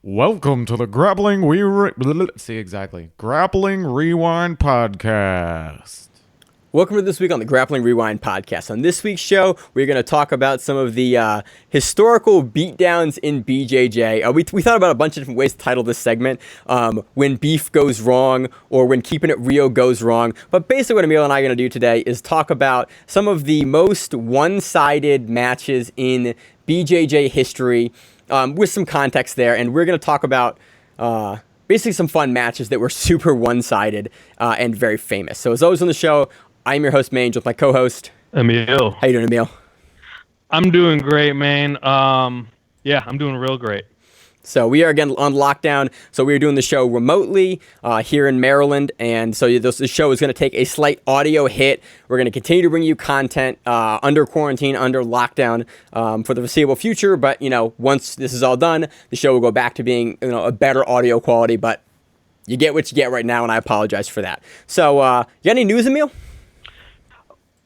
Welcome to the Grappling Grappling Rewind podcast. Welcome to this week on the Grappling Rewind podcast. On this week's show, we're going to talk about some of the historical beatdowns in BJJ. We thought about a bunch of different ways to title this segment, when beef goes wrong or when keeping it real goes wrong. But basically what Emil and I are going to do today is talk about some of the most one-sided matches in BJJ history, with some context there. And we're going to talk about basically some fun matches that were super one-sided and very famous. So as always on the show, I'm your host, Mange, with my co-host, Emil. How you doing, Emil? I'm doing great, man. Yeah, I'm doing real great. So we are again on lockdown. So we are doing the show remotely here in Maryland, and so the show is going to take a slight audio hit. We're going to continue to bring you content under quarantine, under lockdown for the foreseeable future. But once this is all done, the show will go back to being a better audio quality. But you get what you get right now, and I apologize for that. So you got any news, Emil?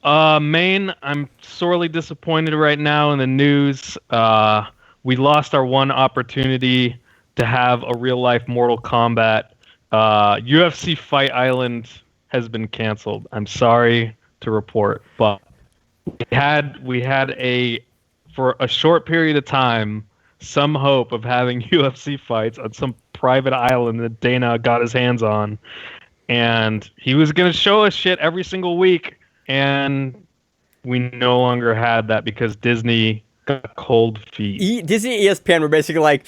Maine, I'm sorely disappointed right now in the news. We lost our one opportunity to have a real-life Mortal Kombat. UFC Fight Island has been canceled. I'm sorry to report, but we had for a short period of time, some hope of having UFC fights on some private island that Dana got his hands on, and he was going to show us shit every single week, and we no longer had that because Disney got cold feet. Disney ESPN were basically like,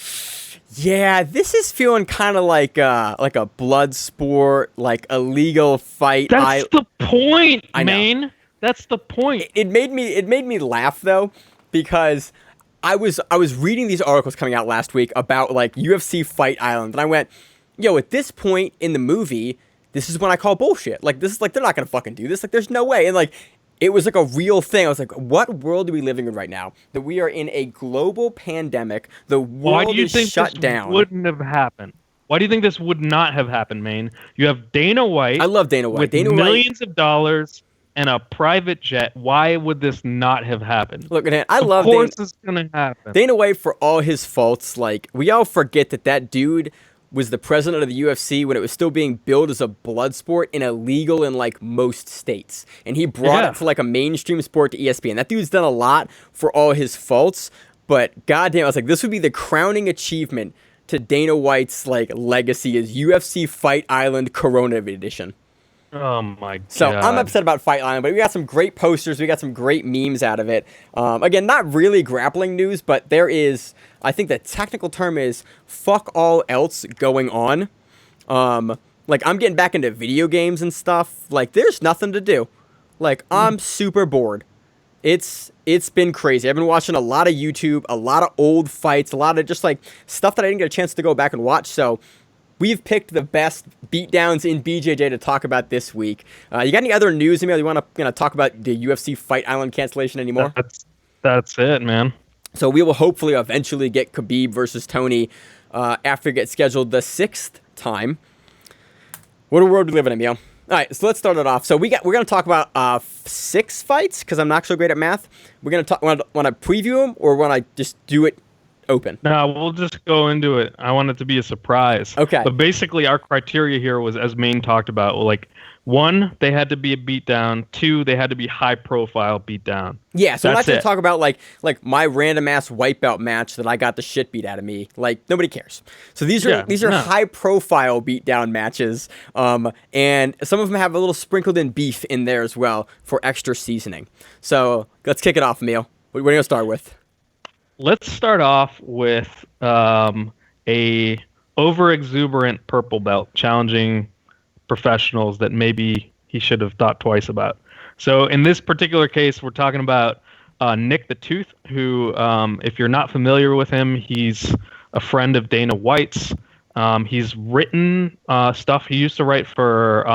yeah, this is feeling kind of like a blood sport, like a legal fight. That's the point, I know. man. That's the point. It made me laugh though, because I was reading these articles coming out last week about like UFC Fight Island, and I went, yo, at this point in the movie, this is when I call bullshit. Like, this is like, they're not gonna fucking do this. Like, there's no way. And like, it was like a real thing. I was like, what world are we living in right now? That we are in a global pandemic. The world is shut down. Why do you think this wouldn't have happened? Why do you think this would not have happened, Maine? You have Dana White. I love Dana White. With millions of dollars and a private jet. Why would this not have happened? Look, man, I love Dana. Of course it's going to happen. Dana White, for all his faults, like, we all forget that dude was the president of the UFC when it was still being billed as a blood sport and illegal in like most states. And he brought it to like a mainstream sport to ESPN. That dude's done a lot for all his faults, but goddamn, I was like, this would be the crowning achievement to Dana White's like legacy is UFC Fight Island Corona Edition. Oh my god. So I'm upset about Fight Island, but we got some great posters. We got some great memes out of it. Again, not really grappling news, but there is, I think the technical term is fuck all else going on. Like, I'm getting back into video games and stuff. Like, there's nothing to do. Like, I'm super bored. It's been crazy. I've been watching a lot of YouTube, a lot of old fights, a lot of just like stuff that I didn't get a chance to go back and watch. So we've picked the best beatdowns in BJJ to talk about this week. You got any other news, Emil? You want to talk about the UFC Fight Island cancellation anymore? That's it, man. So we will hopefully eventually get Khabib versus Tony after it gets scheduled the 6th time. What a world we live in, Emil. All right, so let's start it off. So we're going to talk about 6 fights because I'm not so great at math. We're going to talk. Want to preview them or want to just do it open? No, we'll just go into it. I want it to be a surprise. Okay. But basically, our criteria here was, as Maine talked about, like, 1, they had to be a beatdown. 2, they had to be high-profile beatdown. Yeah, so I'm not That's going it. to talk about, like my random-ass wipeout match that I got the shit beat out of me. Like, nobody cares. So these are high-profile beatdown matches, and some of them have a little sprinkled in beef in there as well for extra seasoning. So let's kick it off, Emil. What are you going to start with? Let's start off with a over-exuberant purple belt challenging professionals that maybe he should have thought twice about. So in this particular case, we're talking about Nick the Tooth, who, if you're not familiar with him, he's a friend of Dana White's. He's written stuff. He used to write for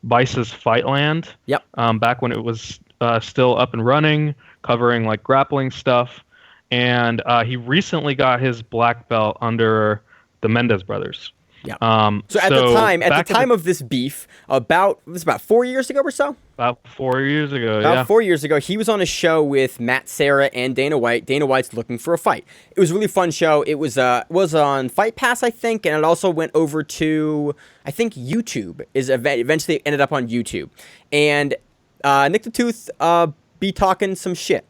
Vice's Fightland. Yep. Back when it was still up and running, covering like grappling stuff. And he recently got his black belt under the Mendez brothers. Yeah. So at the time of this beef, it was about 4 years ago or so. About 4 years ago, About 4 years ago, he was on a show with Matt Serra and Dana White. Dana White's looking for a fight. It was a really fun show. It was on Fight Pass, I think, and it also went over to, I think, YouTube. Eventually ended up on YouTube. And Nick the Tooth be talking some shit.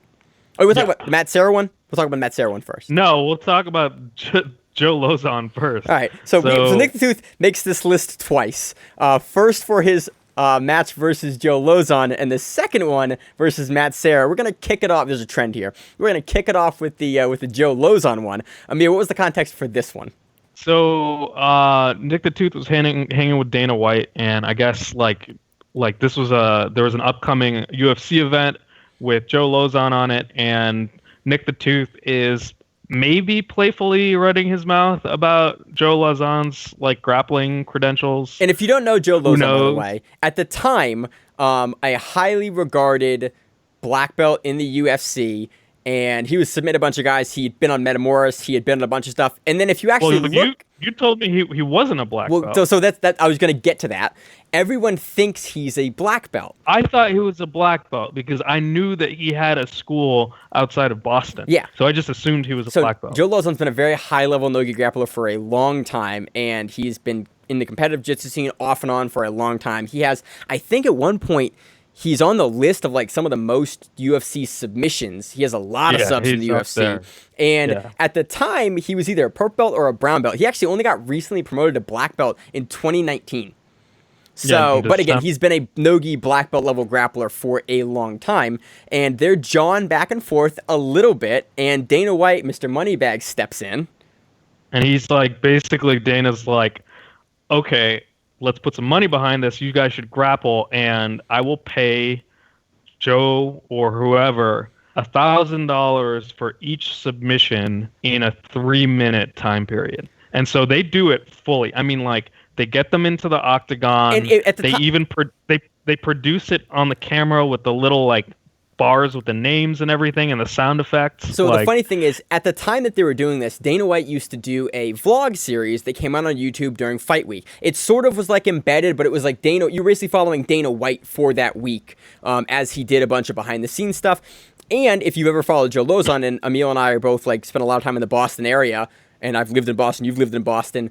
Oh, we'll talk about the Matt Serra one? We'll talk about Matt Serra one first. No, we'll talk about Joe Lozon first. All right. So Nick the Tooth makes this list twice. First for his match versus Joe Lozon, and the second one versus Matt Serra. We're gonna kick it off. There's a trend here. We're gonna kick it off with the Joe Lozon one. Amir, what was the context for this one? So Nick the Tooth was hanging with Dana White, and I guess like this was there was an upcoming UFC event with Joe Lozon on it, and Nick the Tooth is maybe playfully running his mouth about Joe Lozon's like grappling credentials. And if you don't know Joe Lozon, by the way, at the time, a highly regarded black belt in the UFC, and he was submitted a bunch of guys. He'd been on Metamoris, he had been on a bunch of stuff. And then if you actually look, you told me he wasn't a black belt. So that I was going to get to that. Everyone thinks he's a black belt. I thought he was a black belt because I knew that he had a school outside of Boston. Yeah. So I just assumed he was a black belt. Joe Lozon's been a very high-level no-gi grappler for a long time, and he's been in the competitive jiu-jitsu scene off and on for a long time. He has, I think at one point, he's on the list of like some of the most UFC submissions. He has a lot of subs in the UFC. And at the time, he was either a purple belt or a brown belt. He actually only got recently promoted to black belt in 2019. So, but again, he's been a no-gi black belt level grappler for a long time, and they're jawing back and forth a little bit, and Dana White, Mr. Moneybag, steps in. And he's like, basically, Dana's like, okay, let's put some money behind this. You guys should grapple, and I will pay Joe or whoever $1,000 for each submission in a 3-minute time period. And so they do it fully. I mean, like, they get them into the octagon. And they produce it on the camera with the little like bars with the names and everything and the sound effects. So the funny thing is, at the time that they were doing this, Dana White used to do a vlog series that came out on YouTube during Fight Week. It sort of was like embedded, but it was like you were basically following Dana White for that week as he did a bunch of behind the scenes stuff. And if you've ever followed Joe Lozon, and Emil and I are both like spent a lot of time in the Boston area, and I've lived in Boston, you've lived in Boston.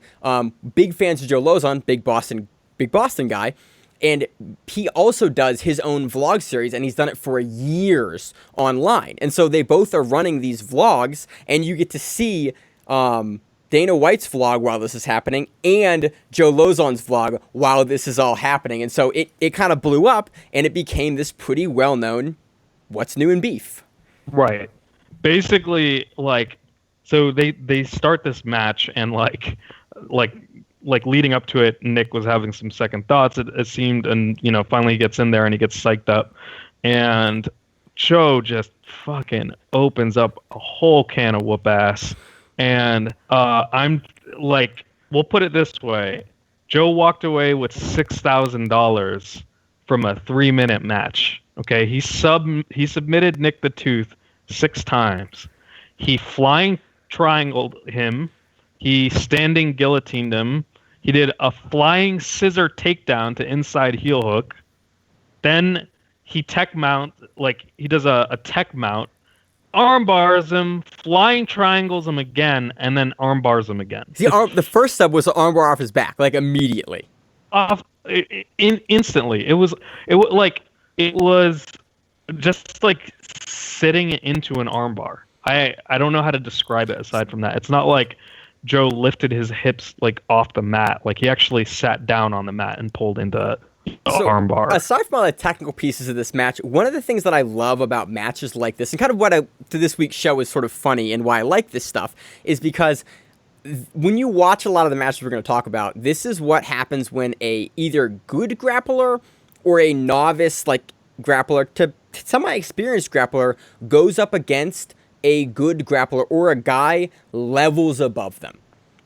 Big fans of Joe Lozon, big Boston guy. And he also does his own vlog series, and he's done it for years online. And so they both are running these vlogs, and you get to see Dana White's vlog while this is happening, and Joe Lozon's vlog while this is all happening. And so it kind of blew up, and it became this pretty well-known what's new in beef. Right. Basically, like, so they start this match, and like leading up to it, Nick was having some second thoughts, it seemed, and finally he gets in there and he gets psyched up, and Joe just fucking opens up a whole can of whoop ass. And I'm like, we'll put it this way: Joe walked away with $6,000 from a 3-minute match. Okay, he submitted Nick the Tooth 6 times. He flying triangled him. He standing guillotined him. He did a flying scissor takedown to inside heel hook. Then he tech mount, like he does a tech mount, arm bars him, flying triangles him again, and then arm bars him again. The first sub was an arm bar off his back, like immediately. Instantly. It was just like sitting into an arm bar. I don't know how to describe it aside from that. It's not like Joe lifted his hips like off the mat. Like he actually sat down on the mat and pulled into arm bar. Aside from all the technical pieces of this match, one of the things that I love about matches like this, and kind of what to this week's show is sort of funny and why I like this stuff, is because when you watch a lot of the matches we're going to talk about, this is what happens when a either good grappler or a novice like grappler to semi-experienced grappler goes up against a good grappler or a guy levels above them.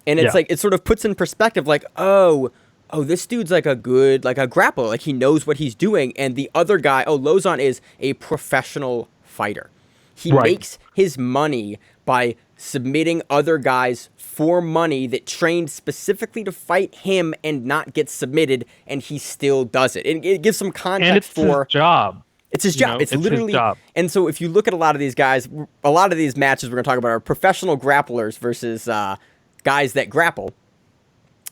And it's like, it sort of puts in perspective, like, oh, this dude's like a grappler, like he knows what he's doing. And the other guy, Lozon is a professional fighter. He makes his money by submitting other guys for money that trained specifically to fight him and not get submitted, and he still does it. It gives some context And it's for his job. It's his job. It's literally his job. And so if you look at a lot of these guys, a lot of these matches we're going to talk about are professional grapplers versus guys that grapple.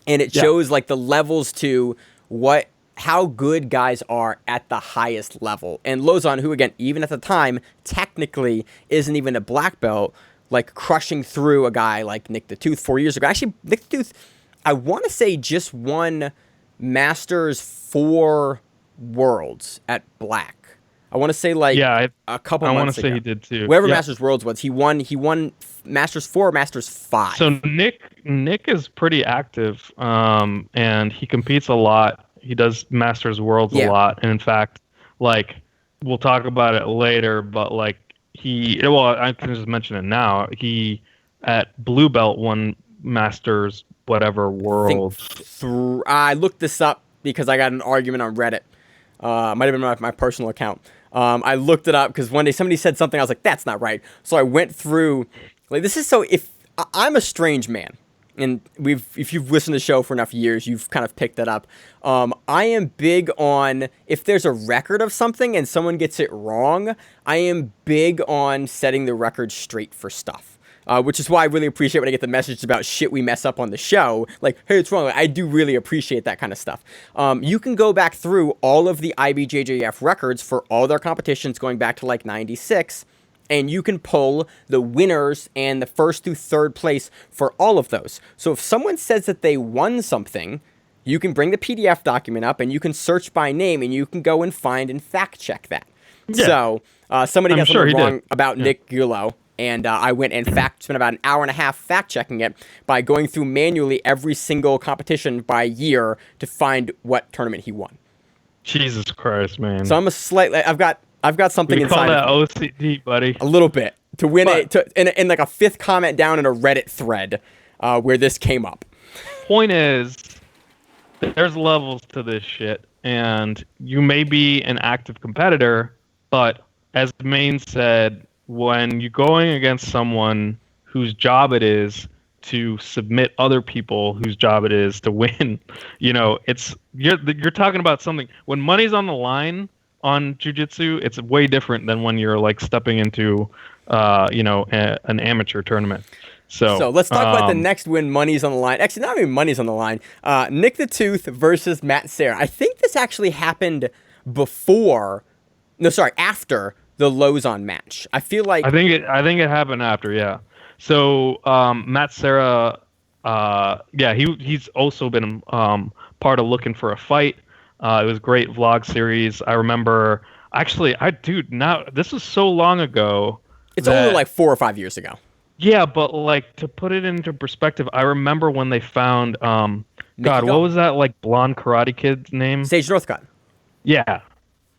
And it shows like the levels to how good guys are at the highest level. And Lozon, who again, even at the time, technically isn't even a black belt, like crushing through a guy like Nick the Tooth 4 years ago. Actually, Nick the Tooth, I want to say just won Masters 4 Worlds at black. I want to say like a couple months ago. I want to say he did too. Wherever Masters Worlds was, he won Masters 4, Masters 5. So Nick is pretty active, and he competes a lot. He does Masters Worlds a lot, and in fact, like we'll talk about it later, but like I can just mention it now. He at blue belt won Masters whatever World. I looked this up because I got an argument on Reddit. Might have been my personal account. I looked it up because one day somebody said something. I was like, that's not right. So I went through. Like this is so. If I'm a strange man, and if you've listened to the show for enough years, you've kind of picked that up. I am big on if there's a record of something and someone gets it wrong, I am big on setting the record straight for stuff. Which is why I really appreciate when I get the message about shit we mess up on the show. Like, hey, it's wrong. I do really appreciate that kind of stuff. You can go back through all of the IBJJF records for all their competitions going back to like 96. And you can pull the winners and the first through third place for all of those. So if someone says that they won something, you can bring the PDF document up and you can search by name and you can go and find and fact check that. Yeah. So somebody got something wrong about Nick Gulo. And I went and spent about an hour and a half fact checking it by going through manually every single competition by year to find what tournament he won. Jesus Christ, man! So I've got something we inside. Call that OCD, buddy. A little bit to win in like a fifth comment down in a Reddit thread where this came up. Point is, there's levels to this shit, and you may be an active competitor, but as Maine said, when you're going against someone whose job it is to submit other people whose job it is to win, you're talking about something. When money's on the line on jiu-jitsu, it's way different than when you're like stepping into an amateur tournament. So let's talk about the next win. Money's on the line. Actually, not even money's on the line. Nick the Tooth versus Matt Serra. I think this actually happened after the Lozon match. I feel like I think it happened after. Yeah. So Matt Serra, he's also been part of Looking for a Fight. It was a great vlog series. I remember now this was so long ago. It's only like 4 or 5 years ago. Yeah, but like to put it into perspective, I remember when they found what was that like blonde karate kid's name? Sage Northcutt. Yeah,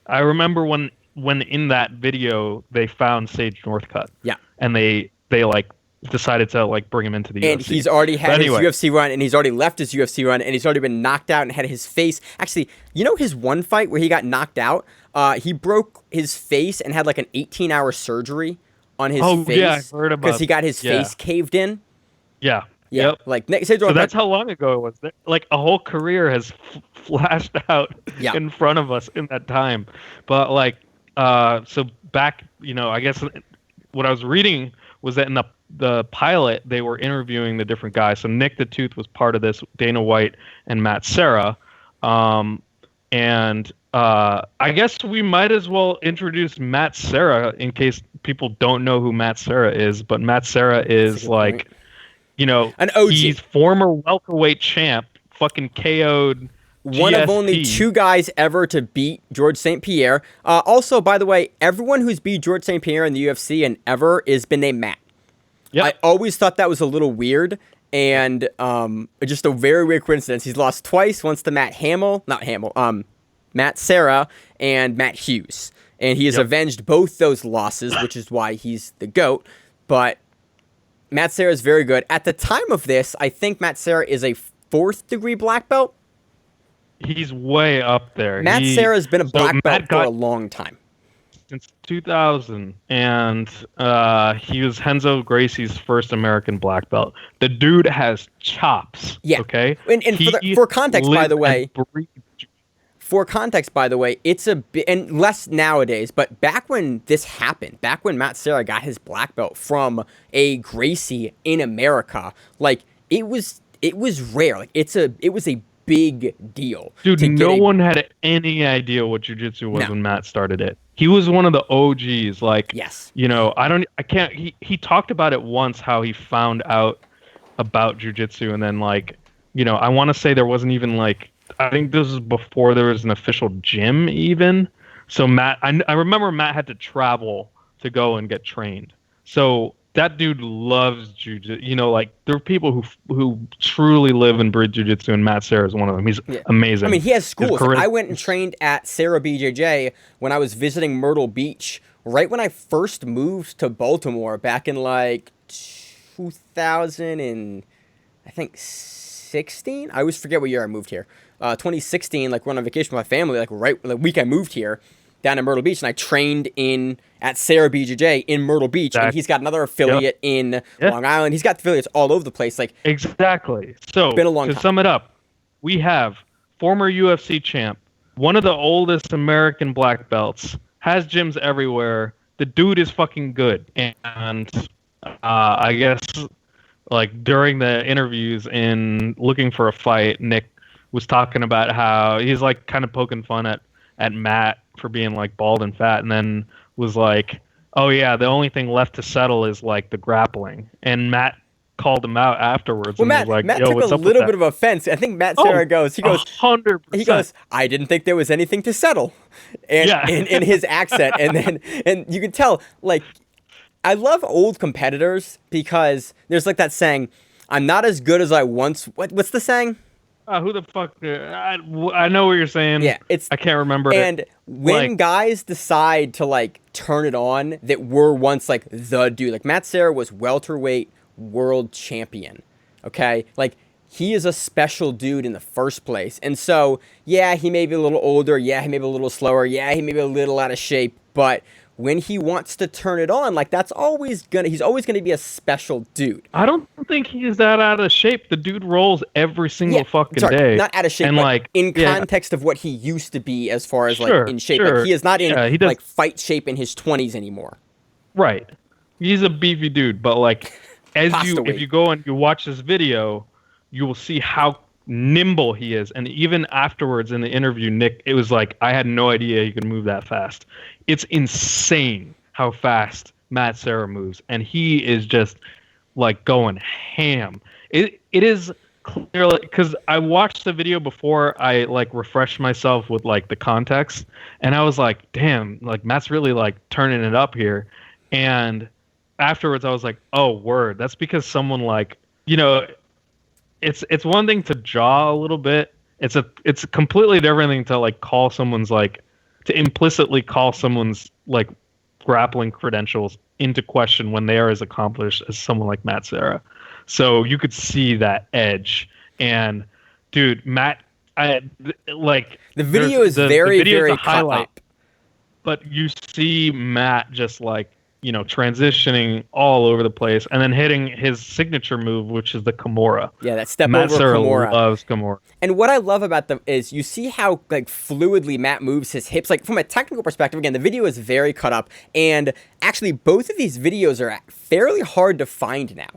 I remember when in that video they found Sage Northcutt. Yeah, and they like decided to like bring him into the UFC. And he's already had his UFC run, and he's already left his UFC run, and he's already been knocked out and had his face. Actually, his one fight where he got knocked out, he broke his face and had like an 18-hour surgery on his face. Yeah, I heard about because he got his face caved in. Yeah. Yeah. Yep. Like so that's how long ago it was. Like a whole career has flashed out in front of us in that time. But like, so back, I guess what I was reading was that in the pilot they were interviewing the different guys. So Nick the Tooth was part of this, Dana White and Matt Serra, and I guguess we might as well introduce Matt Serra in case people don't know who Matt Serra is. But Matt Serra is like, an OG. He's former welterweight champ, fucking KO'd one of only 2 guys ever to beat George St. Pierre. Also, by the way, everyone who's beat George St. Pierre in the UFC and ever has been named Matt. Yep. I always thought that was a little weird, and just a very weird coincidence. He's lost twice, once to Matt Serra and Matt Hughes. And he has avenged both those losses, which is why he's the GOAT. But Matt Serra is very good. At the time of this, I think Matt Serra is a 4th degree black belt. He's way up there. Matt Serra's been a black belt for a long time. since 2000, and he was Renzo Gracie's first American black belt. The dude has chops. Yeah. Okay. And for context, by the way, it's a bit, and less nowadays, but back when this happened, back when Matt Serra got his black belt from a Gracie in America, like it was rare. Like it was a big deal. Dude, no one had any idea what jiu-jitsu was when Matt started it. He was one of the OGs. Like, yes. He talked about it once, how he found out about jiu-jitsu, and then like, I want to say there wasn't even like, I think this was before there was an official gym even. So Matt, I remember Matt had to travel to go and get trained. So that dude loves jiu-jitsu. Like there are people who truly live and breathe jiu-jitsu, and Matt Serra is one of them. He's amazing. I mean, he has schools. Like, I went and trained at Serra BJJ when I was visiting Myrtle Beach, right when I first moved to Baltimore back in like 2000 and I think 16. I always forget what year I moved here. 2016, like went on vacation with my family, like right the week I moved here down in Myrtle Beach, and I trained at Serra BJJ in Myrtle Beach, and he's got another affiliate in Long Island. He's got affiliates all over the place. Like exactly. So been a long to time. Sum it up, we have former UFC champ, one of the oldest American black belts, has gyms everywhere. The dude is fucking good, and I guess like during the interviews in Looking for a Fight, Nick was talking about how he's like kind of poking fun at Matt for being like bald and fat, and then was like, oh yeah, the only thing left to settle is like the grappling. And Matt called him out afterwards. Well, and was like, Matt yo, took what's a up with little that? bit of offense. I think Matt Serra goes, 100%. He goes, I didn't think there was anything to settle, and in his accent, and you can tell, like, I love old competitors because there's like that saying, I'm not as good as I once. What's the saying? Who the fuck? I know what you're saying. Yeah, I can't remember it. And when guys decide to like turn it on that were once like the dude, like Matt Serra was welterweight world champion. Okay, like he is a special dude in the first place, and so yeah, he may be a little older. Yeah, he may be a little slower. Yeah, he may be a little out of shape, but when he wants to turn it on, like he's always gonna be a special dude. I don't think he's that out of shape. The dude rolls every single fucking day. Not out of shape, and but like in context of what he used to be as far as like in shape. Like he is not in like fight shape in his 20s anymore. Right. He's a beefy dude, but like if you go and you watch this video, you will see how nimble he is. And even afterwards in the interview, Nick, it was like, I had no idea he could move that fast. It's insane how fast Matt Serra moves, and he is just like going ham. It is clearly, because I watched the video before I like refreshed myself with like the context, and I was like, damn, like Matt's really like turning it up here. And afterwards I was like, oh word, that's because someone like, it's one thing to jaw a little bit. It's completely different thing to like call someone's like, to implicitly call someone's like grappling credentials into question when they are as accomplished as someone like Matt Serra. So you could see that edge. And dude, Matt, like the video is very highlight, but you see Matt just like, transitioning all over the place, and then hitting his signature move, which is the Kimura. Yeah, that step Matt over Serra Kimura. loves Kimura. And what I love about them is you see how like fluidly Matt moves his hips. Like from a technical perspective, again, the video is very cut up, and actually both of these videos are fairly hard to find now.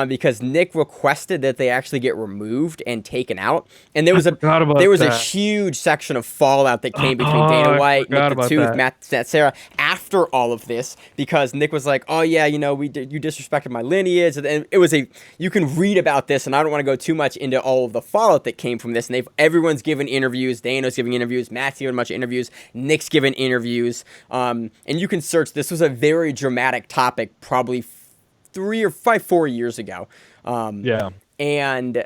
Because Nick requested that they actually get removed and taken out, and there was a huge section of fallout that came between Dana White, Nick the Tooth, Matt Serra after all of this, because Nick was like, "Oh yeah, you disrespected my lineage," and you can read about this, and I don't want to go too much into all of the fallout that came from this. And everyone's given interviews, Dana's giving interviews, Matt's giving a bunch of interviews, Nick's given interviews, and you can search. This was a very dramatic topic, probably 4 years ago. And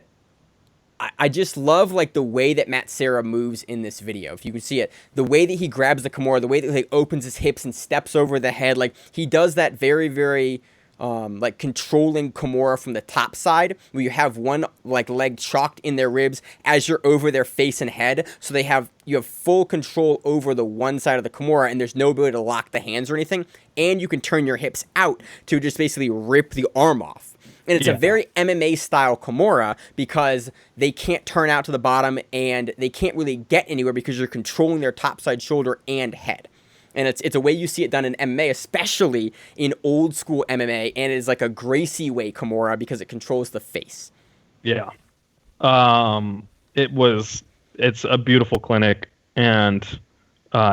I just love like the way that Matt Serra moves in this video. If you can see it, the way that he grabs the Kimura, the way that he opens his hips and steps over the head, like he does that very, very like controlling Kimura from the top side, where you have one like leg chalked in their ribs as you're over their face and head, so you have full control over the one side of the Kimura, and there's no ability to lock the hands or anything, and you can turn your hips out to just basically rip the arm off. And it's a very MMA style Kimura because they can't turn out to the bottom and they can't really get anywhere because you're controlling their top side shoulder and head. And it's a way you see it done in MMA, especially in old school MMA, and it is like a Gracie way Kimura because it controls the face. Yeah. It's a beautiful clinic, and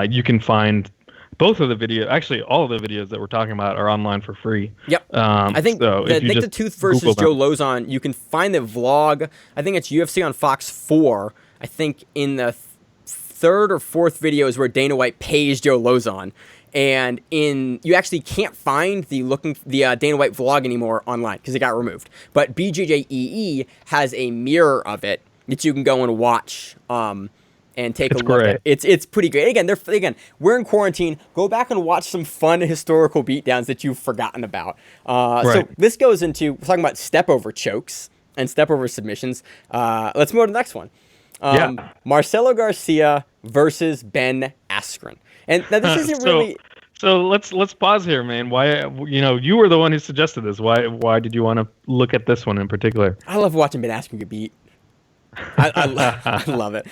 you can find both of the videos. Actually, all of the videos that we're talking about are online for free. Yep. I think so the Nick the Tooth versus Joe Lozon, you can find the vlog. I think it's UFC on Fox 4. I think in the third or fourth video is where Dana White pays Joe Lozon. And you actually can't find the Dana White vlog anymore online because it got removed. But BJJ has a mirror of it that you can go and watch and take a look at. It's pretty great. Again, we're in quarantine. Go back and watch some fun historical beatdowns that you've forgotten about. So this goes into talking about step over chokes and step over submissions. Let's move on to the next one. Marcelo Garcia versus Ben Askren. And now this isn't really. So let's pause here, man. Why you were the one who suggested this. Why did you want to look at this one in particular? I love watching Ben Askren get beat. I love it.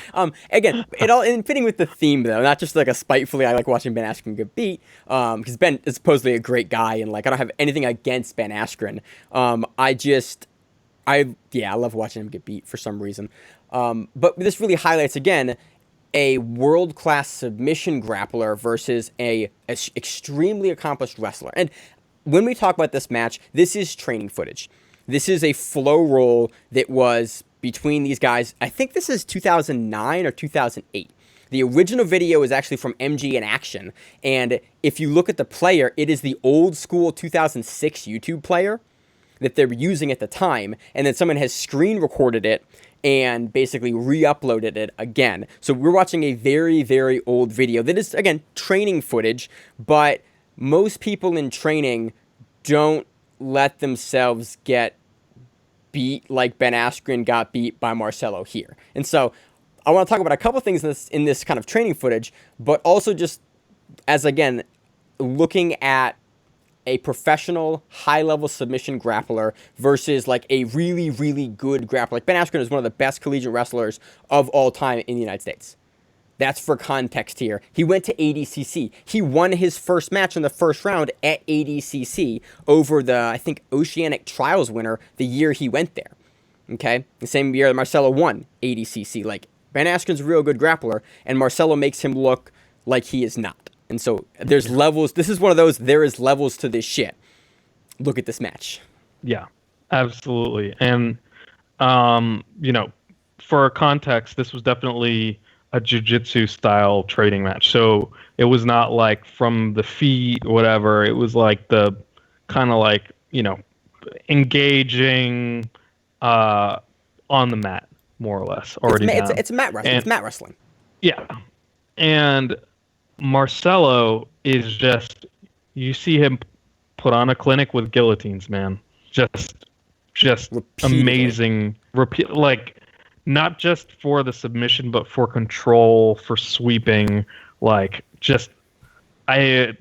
Again, it all in fitting with the theme though, not just like a spitefully. I like watching Ben Askren get beat because Ben is supposedly a great guy, and like I don't have anything against Ben Askren. I love watching him get beat for some reason. But this really highlights again a world-class submission grappler versus a extremely accomplished wrestler. And when we talk about this match, this is training footage. This is a flow roll that was between these guys. I think this is 2009 or 2008. The original video is actually from MG in Action. And if you look at the player, it is the old school 2006 YouTube player that they're using at the time. And then someone has screen recorded it and basically re-uploaded it again. So we're watching a very, very old video that is, again, training footage, but most people in training don't let themselves get beat like Ben Askren got beat by Marcelo here. And so I want to talk about a couple things in this kind of training footage, but also just as, again, looking at a professional high-level submission grappler versus like a really, really good grappler. Like Ben Askren is one of the best collegiate wrestlers of all time in the United States. That's for context here. He went to ADCC. He won his first match in the first round at ADCC over the, I think, Oceanic Trials winner the year he went there. Okay? The same year that Marcelo won ADCC. Like, Ben Askren's a real good grappler, and Marcelo makes him look like he is not. And so there's levels. This is one of those, there is levels to this shit. Look at this match. Yeah, absolutely. And, for context, this was definitely a jiu-jitsu style trading match. So it was not like from the feet or whatever. It was like the kind of like, engaging on the mat, more or less. It's mat wrestling. It's mat wrestling. Yeah. And Marcelo is just, you see him put on a clinic with guillotines, man. Just repeatedly. Amazing. Like, not just for the submission, but for control, for sweeping. Like, just, it's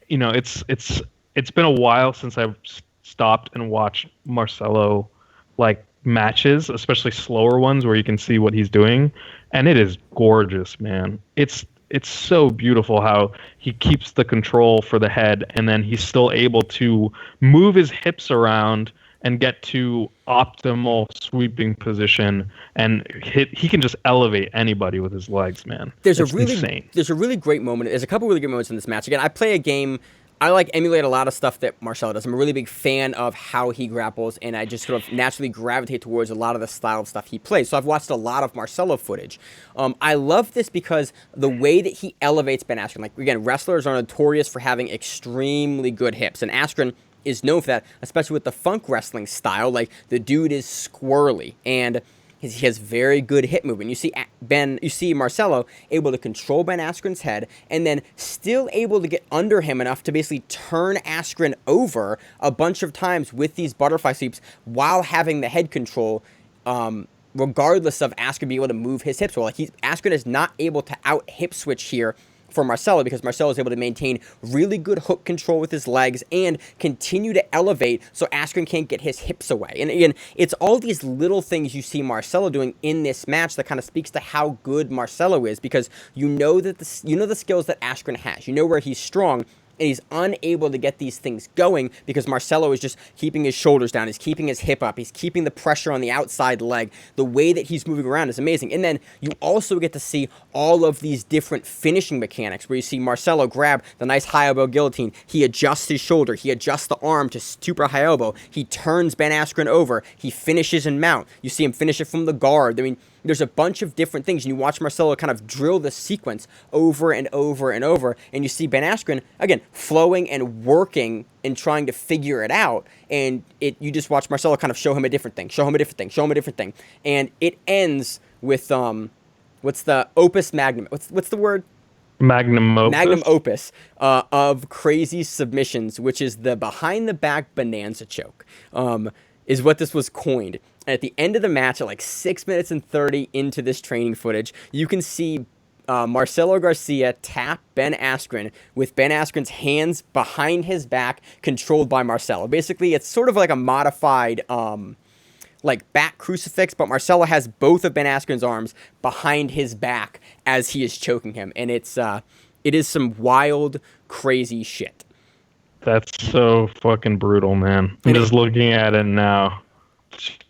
been a while since I've stopped and watched Marcelo, like, matches, especially slower ones where you can see what he's doing. And it is gorgeous, man. It's so beautiful how he keeps the control for the head, and then he's still able to move his hips around and get to optimal sweeping position, and he can just elevate anybody with his legs, man. Insane. There's a really great moment. There's a couple really good moments in this match. Again, I play a game. I emulate a lot of stuff that Marcelo does. I'm a really big fan of how he grapples, and I just sort of naturally gravitate towards a lot of the style of stuff he plays. So I've watched a lot of Marcelo footage. I love this because the way that he elevates Ben Askren, like, again, wrestlers are notorious for having extremely good hips, and Askren is known for that, especially with the funk wrestling style. Like, the dude is squirrely, and he has very good hip movement. You see Marcelo able to control Ben Askren's head and then still able to get under him enough to basically turn Askren over a bunch of times with these butterfly sweeps while having the head control, regardless of Askren being able to move his hips well. Like Askren is not able to out hip switch here for Marcelo because Marcelo is able to maintain really good hook control with his legs and continue to elevate so Askren can't get his hips away. And again, it's all these little things you see Marcelo doing in this match that kind of speaks to how good Marcelo is, because you know that the skills that Askren has. You know where he's strong. And he's unable to get these things going because Marcelo is just keeping his shoulders down. He's keeping his hip up. He's keeping the pressure on the outside leg. The way that he's moving around is amazing. And then you also get to see all of these different finishing mechanics where you see Marcelo grab the nice high elbow guillotine. He adjusts his shoulder. He adjusts the arm to super high elbow. He turns Ben Askren over. He finishes and mount. You see him finish it from the guard. I mean, there's a bunch of different things, and you watch Marcelo kind of drill this sequence over and over and over, and you see Ben Askren, again, flowing and working and trying to figure it out, and you just watch Marcelo kind of show him a different thing, show him a different thing, show him a different thing, and it ends with, what's the opus magnum? What's the word? Magnum opus. Magnum opus of crazy submissions, which is the behind-the-back bonanza choke, is what this was coined. And at the end of the match, at like 6 minutes and 30 into this training footage, you can see Marcelo Garcia tap Ben Askren with Ben Askren's hands behind his back, controlled by Marcelo. Basically, it's sort of like a modified like back crucifix, but Marcelo has both of Ben Askren's arms behind his back as he is choking him. And it is some wild, crazy shit. That's so fucking brutal, man. I'm just looking at it now.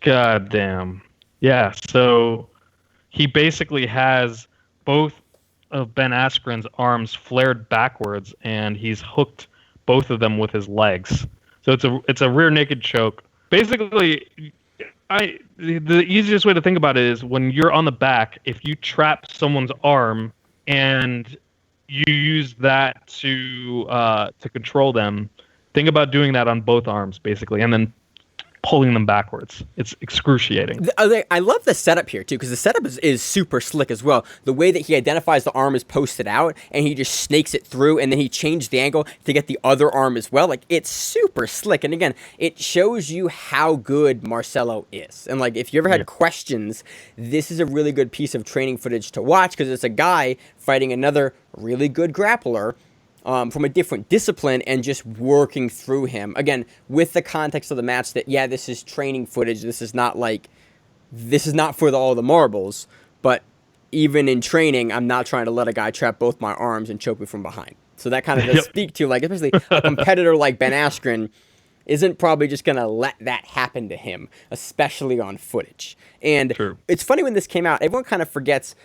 God damn. Yeah, so he basically has both of Ben Askren's arms flared backwards, and he's hooked both of them with his legs. So it's a rear naked choke. Basically, the easiest way to think about it is when you're on the back, if you trap someone's arm and you use that to control them, think about doing that on both arms, basically, and then pulling them backwards. It's excruciating. I love the setup here, too, because the setup is super slick as well. The way that he identifies the arm is posted out, and he just snakes it through, and then he changed the angle to get the other arm as well. Like, it's super slick. And again, it shows you how good Marcelo is. And, like, if you ever had questions, this is a really good piece of training footage to watch, because it's a guy fighting another really good grappler from a different discipline and just working through him. Again, with the context of the match that, yeah, this is training footage. This is not for all the marbles. But even in training, I'm not trying to let a guy trap both my arms and choke me from behind. So that kind of does speak to, like, especially a competitor like Ben Askren isn't probably just going to let that happen to him, especially on footage. And It's funny when this came out, everyone kind of forgets,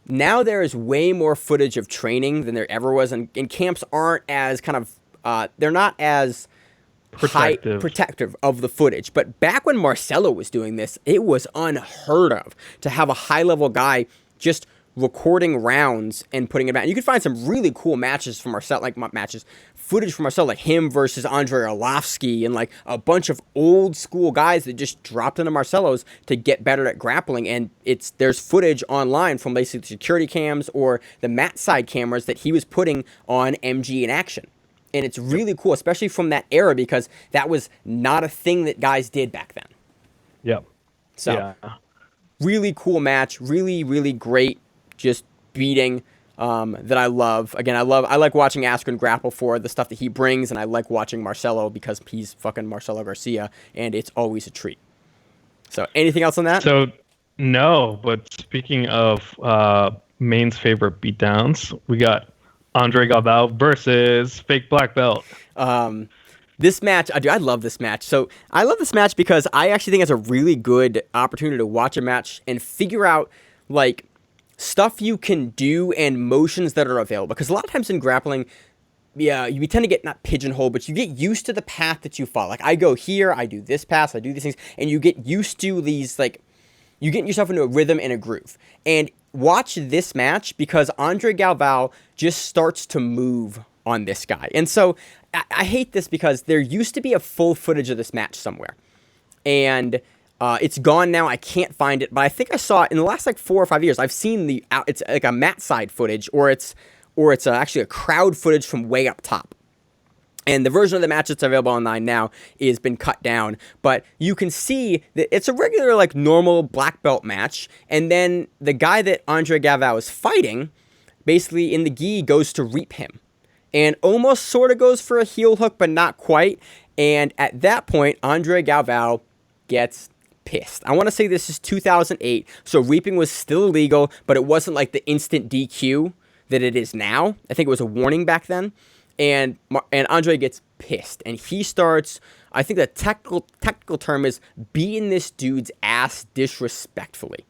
now there is way more footage of training than there ever was, and camps aren't as kind of, they're not as protective of the footage. But back when Marcelo was doing this, it was unheard of to have a high-level guy just recording rounds and putting it back. And you can find some really cool matches from Marcelo, footage from Marcelo, like him versus Andrei Arlovsky, and like a bunch of old school guys that just dropped into Marcelo's to get better at grappling. And there's footage online from basically the security cams or the mat side cameras that he was putting on MG in action. And it's really cool, especially from that era, because that was not a thing that guys did back then. Yep. So, really cool match, really, really great, just beating that I love. Again, I like watching Askren grapple for the stuff that he brings, and I like watching Marcelo because he's fucking Marcelo Garcia, and it's always a treat. So, anything else on that? So, no, but speaking of Maine's favorite beatdowns, we got Andre Galvao versus Fake Black Belt. This match, I love this match. So I love this match because I actually think it's a really good opportunity to watch a match and figure out, like, stuff you can do and motions that are available. Because a lot of times in grappling, yeah, you tend to get, not pigeonholed, but you get used to the path that you follow. Like, I go here, I do this pass, I do these things, and you get used to these, like, you get yourself into a rhythm and a groove. And watch this match because Andre Galvao just starts to move on this guy. And so I hate this because there used to be a full footage of this match somewhere. And It's gone now. I can't find it, but I think I saw it in the last like 4 or 5 years. I've seen it's like a mat side footage, or it's actually a crowd footage from way up top. And the version of the match that's available online now has been cut down. But you can see that it's a regular, like, normal black belt match. And then the guy that Andre Galvao is fighting, basically in the gi, goes to reap him. And almost sort of goes for a heel hook, but not quite. And at that point, Andre Galvao gets pissed. I want to say this is 2008. So reaping was still illegal, but it wasn't like the instant DQ that it is now. I think it was a warning back then. And Andre gets pissed, and he starts, I think the technical term is beating this dude's ass disrespectfully.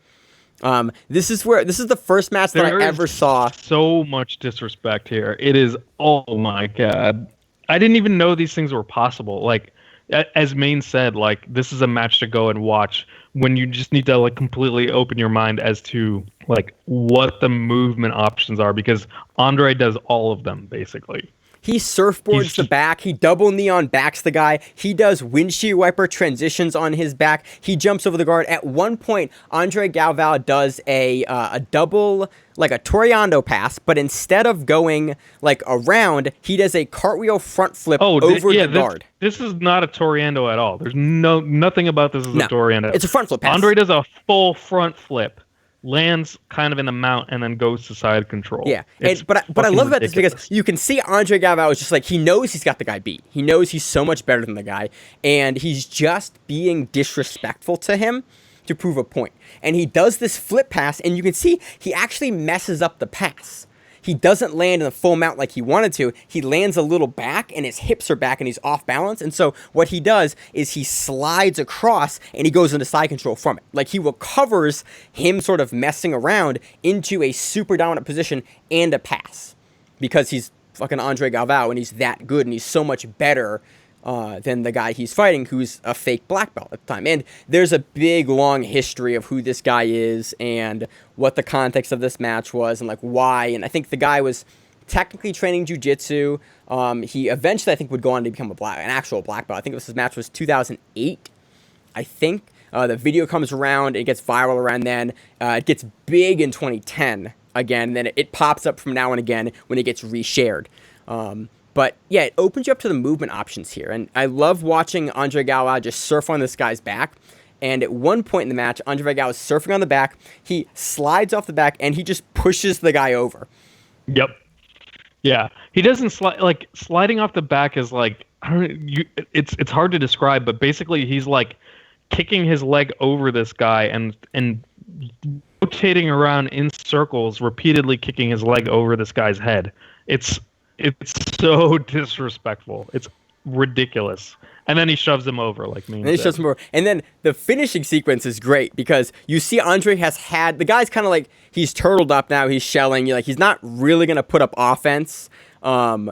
This is the first match that I ever saw. So much disrespect here. It is, oh my God. I didn't even know these things were possible. Like, as Maine said, like, this is a match to go and watch when you just need to, like, completely open your mind as to, like, what the movement options are, because Andre does all of them, basically. He surfboards the back. He double knee on backs the guy. He does windshield wiper transitions on his back. He jumps over the guard. At one point, Andre Galvao does a double, like a Toreando pass, but instead of going like around, he does a cartwheel front flip over the guard. This is not a Toreando at all. There's nothing about this is a Toreando. It's a front flip pass. Andre does a full front flip, lands kind of in the mount, and then goes to side control. Yeah, but I love about this because you can see Andre Galvao is just like, he knows he's got the guy beat. He knows he's so much better than the guy, and he's just being disrespectful to him to prove a point. And he does this flip pass, and you can see he actually messes up the pass. He doesn't land in the full mount like he wanted to. He lands a little back, and his hips are back, and he's off balance. And so what he does is he slides across, and he goes into side control from it. Like, he recovers him sort of messing around into a super dominant position and a pass. Because he's fucking Andre Galvao, and he's that good, and he's so much better than the guy he's fighting, who's a fake black belt at the time. And there's a big, long history of who this guy is and what the context of this match was and, like, why. And I think the guy was technically training jiu-jitsu. He eventually, I think, would go on to become an actual black belt. I think this match was 2008, I think. The video comes around. It gets viral around then. It gets big in 2010 again. And then it pops up from now and again when it gets reshared. But yeah, it opens you up to the movement options here. And I love watching Andre Galvao just surf on this guy's back. And at one point in the match, Andre Galvao is surfing on the back. He slides off the back, and he just pushes the guy over. Yep. Yeah. He doesn't slide. Like, sliding off the back is like, it's hard to describe, but basically he's like kicking his leg over this guy and rotating around in circles, repeatedly kicking his leg over this guy's head. It's so disrespectful. It's ridiculous. And then he shoves him over, like me. And then the finishing sequence is great because you see Andre the guy's kind of like, he's turtled up now. He's shelling. Like, he's not really going to put up offense.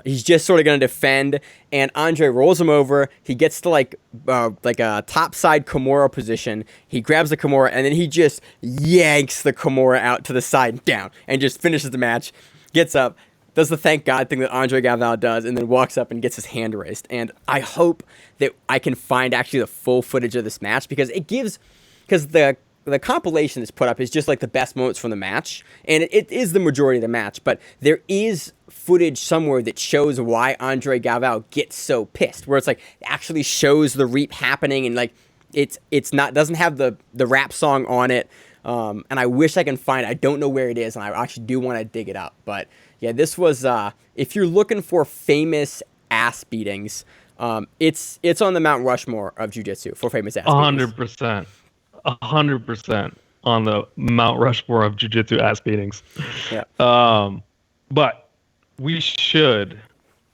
He's just sort of going to defend. And Andre rolls him over. He gets to like a topside Kimura position. He grabs the Kimura, and then he just yanks the Kimura out to the side and down and just finishes the match. Gets up, does the thank God thing that Andre Galvao does, and then walks up and gets his hand raised. And I hope that I can find actually the full footage of this match because the compilation that's put up is just like the best moments from the match, and it is the majority of the match, but there is footage somewhere that shows why Andre Galvao gets so pissed, where it's like actually shows the reap happening, and like it's not, doesn't have the rap song on it. And I wish I can find it. I don't know where it is, and I actually do want to dig it up. But yeah, this was, if you're looking for famous ass beatings, it's on the Mount Rushmore of jiu-jitsu for famous ass beatings. 100%. 100% on the Mount Rushmore of jiu-jitsu ass beatings. Yeah. But we should.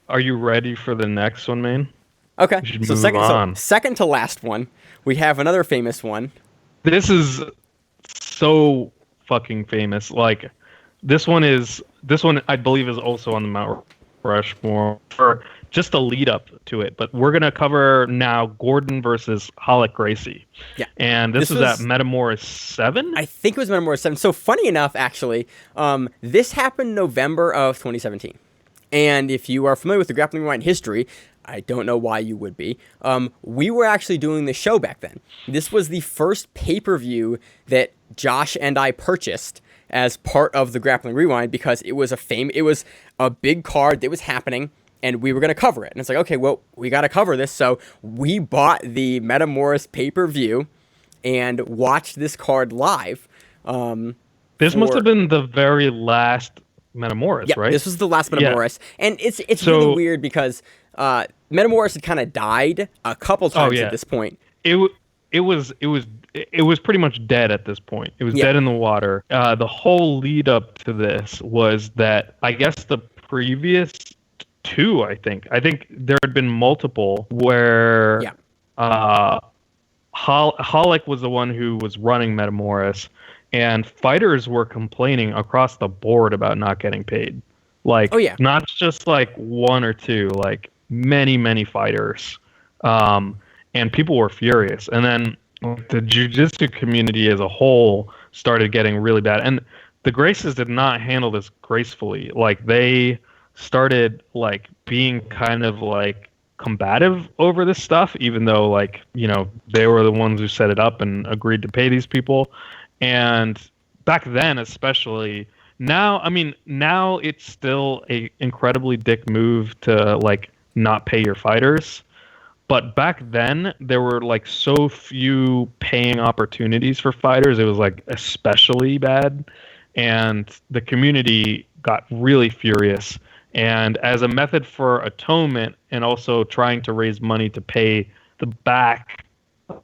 Are you ready for the next one, man? Okay. So second to last one, we have another famous one. This is so fucking famous. Like, this one I believe is also on the Mount Rushmore, or just a lead up to it. But we're gonna cover now Gordon versus Hollick Gracie. Yeah. And this was at Metamoris 7? I think it was Metamoris 7. So funny enough, actually, this happened November of 2017. And if you are familiar with the Grappling Rewind history, I don't know why you would be. We were actually doing the show back then. This was the first pay-per-view that Josh and I purchased as part of the Grappling Rewind because it was a big card that was happening and we were going to cover it. And it's like, okay, well, we got to cover this. So we bought the Metamoris pay-per-view and watched this card live. This must have been the very last Metamoris, right? This was the last Metamoris. Yeah. And it's really weird because Metamoris had kind of died a couple times at this point. It was pretty much dead at this point. It was dead in the water. The whole lead up to this was that I guess the previous two, I think there had been multiple where Hollick was the one who was running Metamoris, and fighters were complaining across the board about not getting paid. Like, not just like one or two, like many fighters. And people were furious. And then the jiu-jitsu community as a whole started getting really bad. And the Graces did not handle this gracefully. Like, they started like being kind of like combative over this stuff, even though, like, you know, they were the ones who set it up and agreed to pay these people. And back then, especially, now it's still a incredibly dick move to like not pay your fighters. But back then, there were like so few paying opportunities for fighters. It was like especially bad. And the community got really furious. And as a method for atonement and also trying to raise money to pay back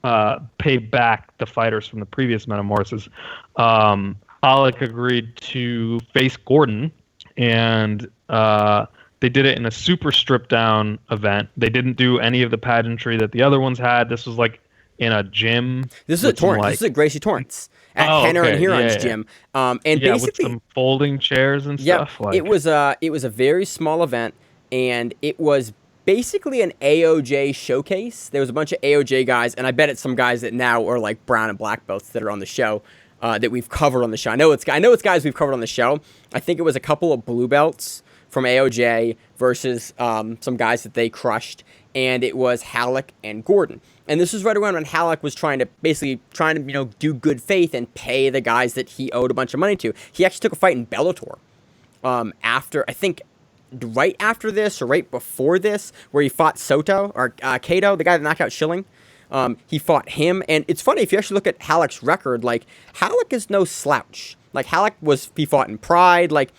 the fighters from the previous Metamorphoses, Alec agreed to face Gordon, and they did it in a super stripped down event. They didn't do any of the pageantry that the other ones had. This was like in a gym. This is at Torrance. This is at Gracie Torrance at Henner and Huron's gym. And basically, with some folding chairs and stuff. Like, it was a very small event, and it was basically an AOJ showcase. There was a bunch of AOJ guys, and I bet it's some guys that now are like brown and black belts that are on the show that we've covered on the show. I know it's guys we've covered on the show. I think it was a couple of blue belts from AOJ versus some guys that they crushed, and it was Halleck and Gordon. And this was right around when Halleck was trying to do good faith and pay the guys that he owed a bunch of money to. He actually took a fight in Bellator after, I think, right after this or right before this, where he fought Soto or Cato, the guy that knocked out Schilling. He fought him, and it's funny if you actually look at Halleck's record. Like, Halleck is no slouch. Like, he fought in Pride. Like,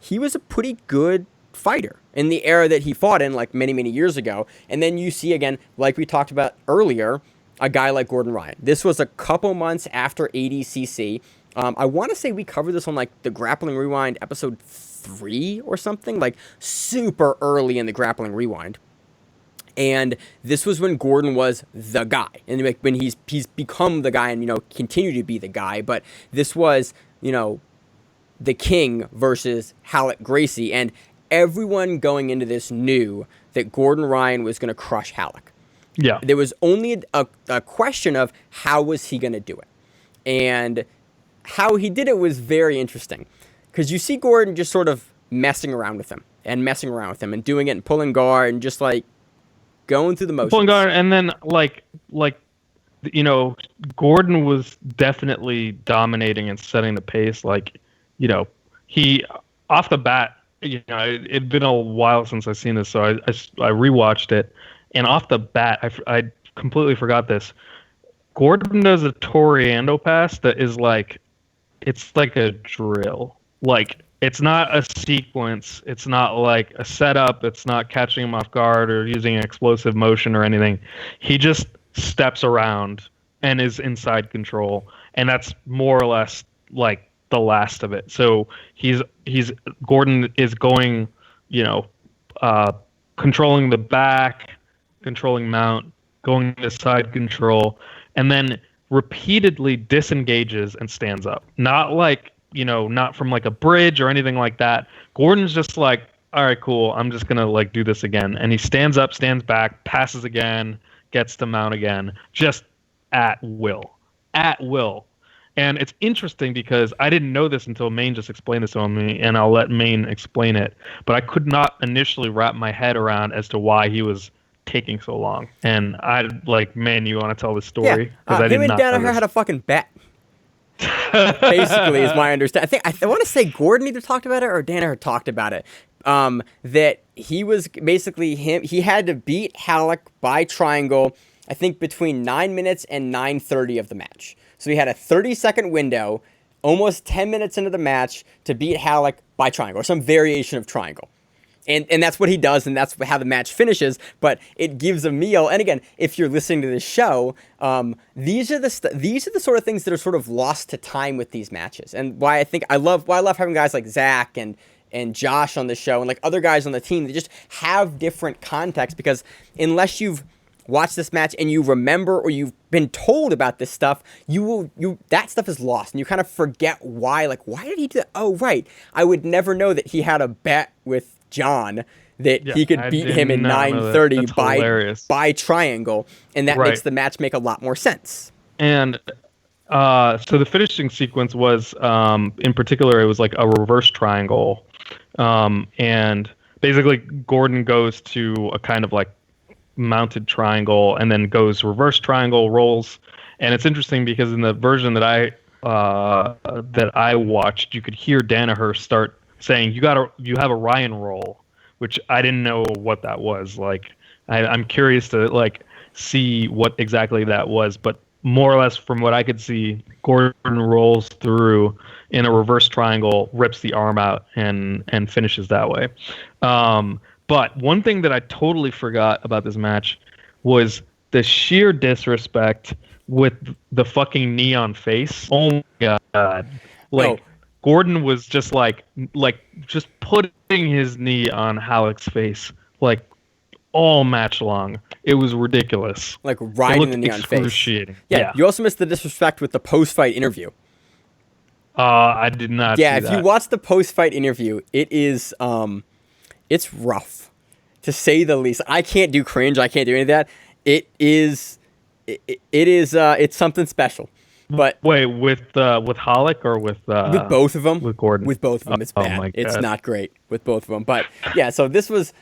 he was a pretty good fighter in the era that he fought in, like, many years ago. And then you see, again, like we talked about earlier, a guy like Gordon Ryan. This was a couple months after ADCC. I want to say we covered this on, like, the Grappling Rewind episode 3 or something, like, super early in the Grappling Rewind. And this was when Gordon was the guy, and when he's become the guy and, continue to be the guy. But this was, the King versus Halleck Gracie, and everyone going into this knew that Gordon Ryan was going to crush Halleck. Yeah. There was only a question of how was he going to do it. And how he did it was very interesting, because you see Gordon just sort of messing around with him and doing it and pulling guard and just like going through the motions. Pulling guard, and then Gordon was definitely dominating and setting the pace. Like, he off the bat, it'd been a while since I've seen this, so I rewatched it, and off the bat, I completely forgot this. Gordon does a Toriando pass that is like, it's like a drill. Like, it's not a sequence. It's not like a setup. It's not catching him off guard or using an explosive motion or anything. He just steps around and is inside control, and that's more or less like the last of it. So Gordon is going, controlling the back, controlling mount, going to side control, and then repeatedly disengages and stands up. Not like, not from like a bridge or anything like that. Gordon's just like, all right, cool, I'm just gonna like do this again. And he stands up, stands back, passes again, gets to mount again, just at will. And it's interesting because I didn't know this until Maine just explained this to me, and I'll let Maine explain it. But I could not initially wrap my head around as to why he was taking so long? And I like, man, you want to tell the story? Because I did him and not know Danaher this. had a fucking bet. Basically, is my understanding. I want to say Gordon either talked about it or Danaher talked about it. That he was basically he had to beat Halleck by triangle, I think between 9 minutes and 9:30 of the match. So he had a 30-second window, almost 10 minutes into the match, to beat Halleck by triangle, or some variation of triangle. And that's what he does, and that's how the match finishes. But it gives a meal. And again, if you're listening to this show, these are the sort of things that are sort of lost to time with these matches. And why I love having guys like Zach and Josh on the show, and like other guys on the team that just have different context. Because unless you've watched this match and you remember, or you've been told about this stuff, that stuff is lost, and you kind of forget why. Like, why did he do that? Oh, right, I would never know that he had a bet with John that he could beat him in 9:30 by triangle, and that makes the match make a lot more sense. And so the finishing sequence was, in particular, it was like a reverse triangle, and basically Gordon goes to a kind of like mounted triangle and then goes reverse triangle, rolls. And it's interesting because in the version that I watched, you could hear Danaher start saying, you have a Ryan roll, which I didn't know what that was. Like, I'm curious to like see what exactly that was, but more or less from what I could see, Gordon rolls through in a reverse triangle, rips the arm out, and finishes that way. But one thing that I totally forgot about this match was the sheer disrespect with the fucking knee on face. Oh my god! Like, Gordon was just like just putting his knee on Halleck's face like all match long. It was ridiculous. Like riding the knee on face. Yeah. You also missed the disrespect with the post-fight interview. I did not. Yeah, see if that. you watch the post-fight interview, it is it's rough, to say the least. I can't do cringe. I can't do any of that. It's something special. But wait, with Halleck or with both of them? With Gordon. With both of them, it's bad. My God. It's not great with both of them. But yeah, so this was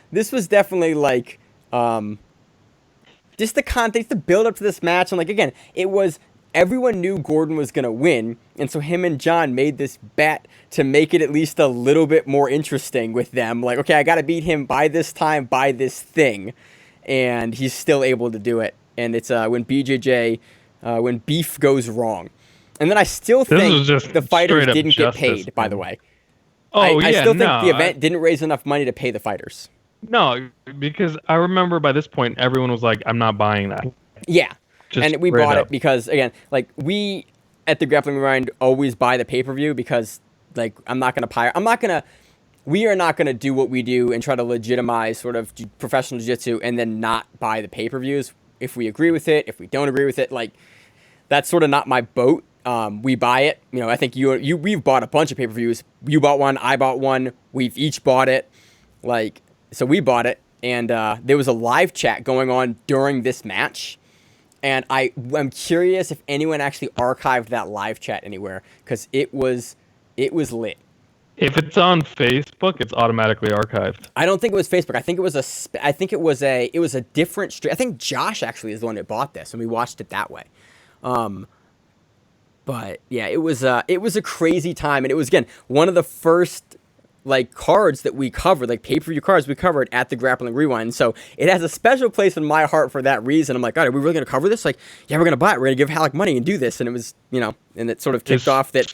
definitely like just the context, the build up to this match, and like again, it was everyone knew Gordon was gonna win, and so him and John made this bet to make it at least a little bit more interesting with them. Like, okay, I gotta beat him by this time, by this thing, and he's still able to do it. And it's when BJJ. When beef goes wrong. And then I still think the fighters didn't get paid, by the way. I still think the event didn't raise enough money to pay the fighters. No, because I remember by this point, everyone was like, I'm not buying that. Yeah. And we bought it because, again, like, we at the Grappling Rewind always buy the pay-per-view because, like, we are not going to do what we do and try to legitimize sort of professional jiu-jitsu and then not buy the pay-per-views. If we agree with it, if we don't agree with it, like, that's sort of not my boat. We buy it. You know, I think we've bought a bunch of pay-per-views. You bought one, I bought one. We've each bought it. Like, so we bought it, and there was a live chat going on during this match, and I'm curious if anyone actually archived that live chat anywhere, because it was lit. If it's on Facebook, it's automatically archived. I don't think it was Facebook. I think it was a different stream. I think Josh actually is the one that bought this, and we watched it that way. But yeah, it was a crazy time, and it was, again, one of the first like cards that we covered, like pay-per-view cards we covered at the Grappling Rewind. So it has a special place in my heart for that reason. I'm like, God, are we really gonna cover this? Like, yeah, we're gonna buy it. We're gonna give Halleck money and do this. And it was, and it sort of kicked off that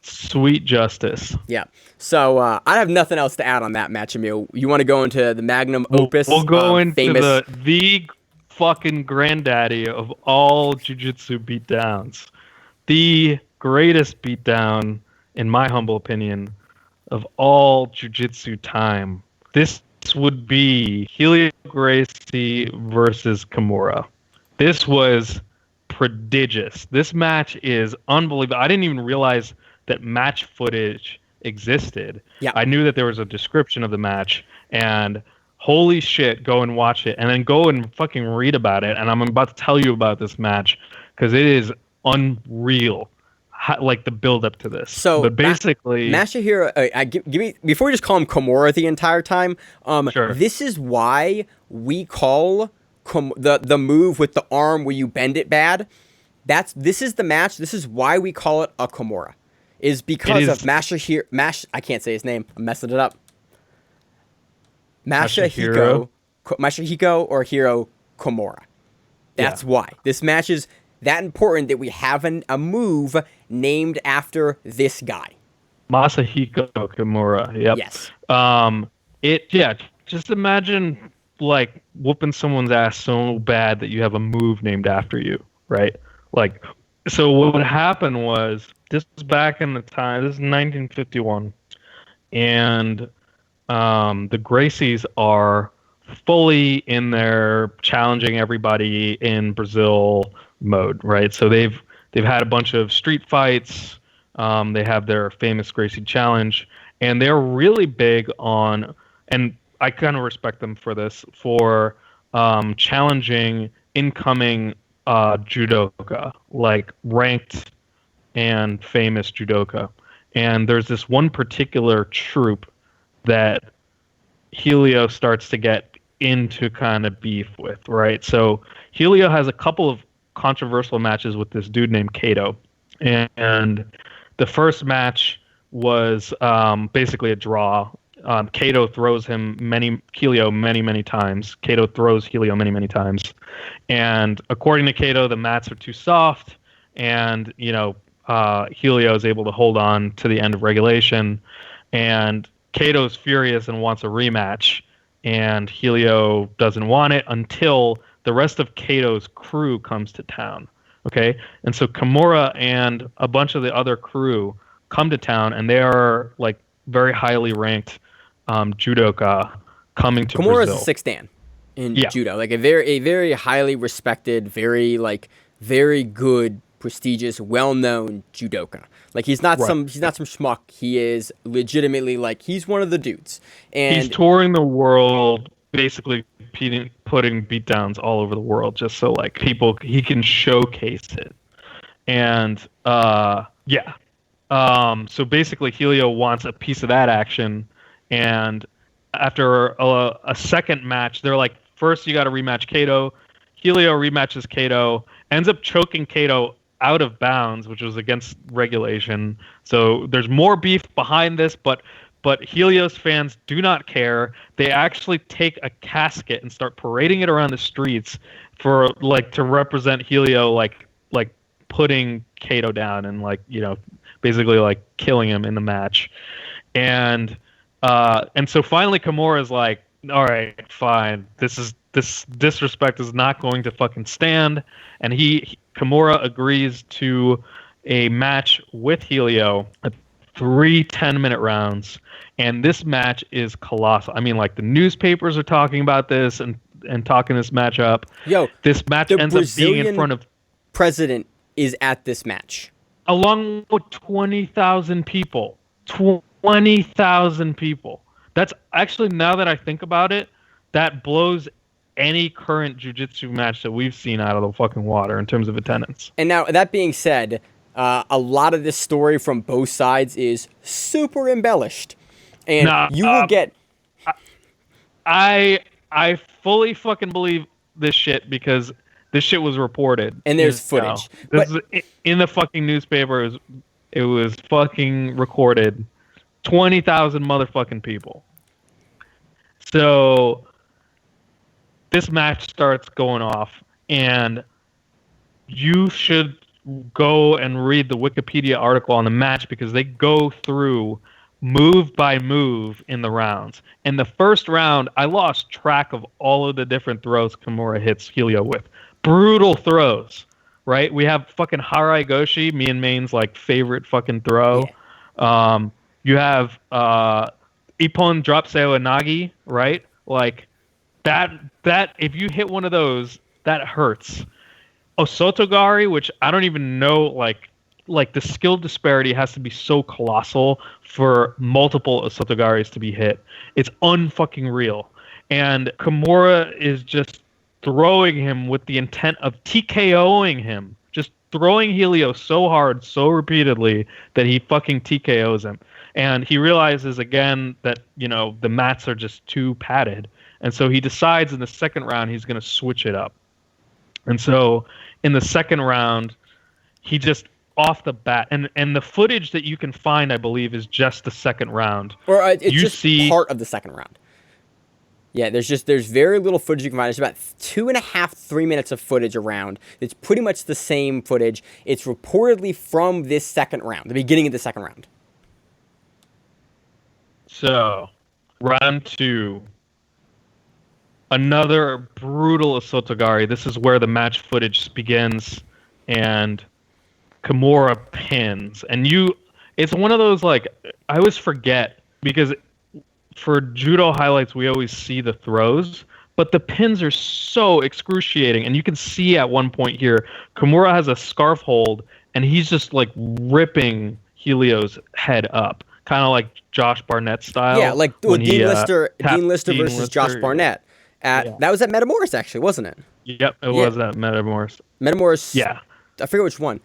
sweet justice. Yeah. So I have nothing else to add on that match, Emil. You want to go into the magnum opus? We'll go into the fucking granddaddy of all jiu-jitsu beatdowns, the greatest beatdown, in my humble opinion, of all jiu-jitsu time. This would be Helio Gracie versus Kimura. This was prodigious. This match is unbelievable. I didn't even realize that match footage existed. Yeah. I knew that there was a description of the match, and holy shit, go and watch it, and then go and fucking read about it. And I'm about to tell you about this match because it is unreal like the build up to this. So but basically, Masahiro, give me before we just call him Kimura the entire time. Sure. This is why we call the move with the arm where you bend it bad. This is the match. This is why we call it a Kimura, is because of Masahiro. I can't say his name. I'm messing it up. Masahiro or Hiro Kimura. That's why this match is that important, that we have a move named after this guy. Masahiko Kimura. Yep. Yes. Just imagine like whooping someone's ass so bad that you have a move named after you, right? Like, so what happened was, this was back in the time, this is 1951, and the Gracies are fully in their challenging everybody in Brazil mode, right? So they've had a bunch of street fights. They have their famous Gracie challenge, and they're really big on, and I kind of respect them for this, for challenging incoming judoka, like ranked and famous judoka. And there's this one particular troupe that Helio starts to get into kind of beef with, right? So Helio has a couple of controversial matches with this dude named Kato, and the first match was basically a draw. Kato throws Helio many times. Kato throws Helio many times, and according to Kato, the mats are too soft, and Helio is able to hold on to the end of regulation, and Kato's furious and wants a rematch, and Helio doesn't want it until the rest of Kato's crew comes to town. Okay, and so Kimura and a bunch of the other crew come to town, and they are like very highly ranked judoka coming to Brazil. Kimura is a sixth dan in judo, like a very highly respected, very good, prestigious, well-known judoka. Like he's not some schmuck. He is legitimately he's one of the dudes. And he's touring the world, basically putting beatdowns all over the world, just so he can showcase it. And so basically Helio wants a piece of that action. And after a second match, they're like, first you got to rematch Kato. Helio rematches Kato, ends up choking Kato out of bounds, which was against regulation. So there's more beef behind this, but Helios fans do not care. They actually take a casket and start parading it around the streets for to represent Helio, like putting Kato down and basically killing him in the match. And so finally Kimura is like, all right, fine. This disrespect is not going to fucking stand. And Kimura agrees to a match with Helio, 3 10-minute rounds. And this match is colossal. I mean, the newspapers are talking about this and talking this match up. Yo, this match ends up being in front of president is at this match, along with 20,000 people. 20,000 people. That's actually, now that I think about it, that blows any current jiu-jitsu match that we've seen out of the fucking water in terms of attendance. And now, that being said, a lot of this story from both sides is super embellished. And you will get... I fully fucking believe this shit because this shit was reported. And there's footage. This is in the fucking newspaper. It was fucking recorded. 20,000 motherfucking people. So this match starts going off, and you should go and read the Wikipedia article on the match because they go through move by move in the rounds. In the first round, I lost track of all of the different throws Kimura hits Helio with. Brutal throws, right? We have fucking Harai Goshi, me and Maine's favorite fucking throw. Yeah. You have Ippon drop Seo Inagi, right? That if you hit one of those, that hurts. Osotogari, which I don't even know, the skill disparity has to be so colossal for multiple Osotogaris to be hit. It's unfucking real. And Kimura is just throwing him with the intent of TKOing him, just throwing Helio so hard, so repeatedly that he fucking TKOs him. And he realizes again that, the mats are just too padded. And so he decides in the second round he's going to switch it up. And so in the second round, he just off the bat, and the footage that you can find, I believe, is just the second round. Or it's part of the second round. Yeah, there's very little footage you can find. There's about 2.5, 3 minutes of footage around. It's pretty much the same footage. It's reportedly from this second round, the beginning of the second round. So, round 2. Another brutal Asotogari. This is where the match footage begins, and Kimura pins. And it's one of those, I always forget, because for judo highlights, we always see the throws, but the pins are so excruciating. And you can see at one point here, Kimura has a scarf hold, and he's just, ripping Helio's head up. Kind of like Josh Barnett style. Yeah, like Dean Lister versus Josh Barnett. That was at Metamoris, actually, wasn't it? Yep, it was at Metamoris. Metamoris. Yeah. I forget which one.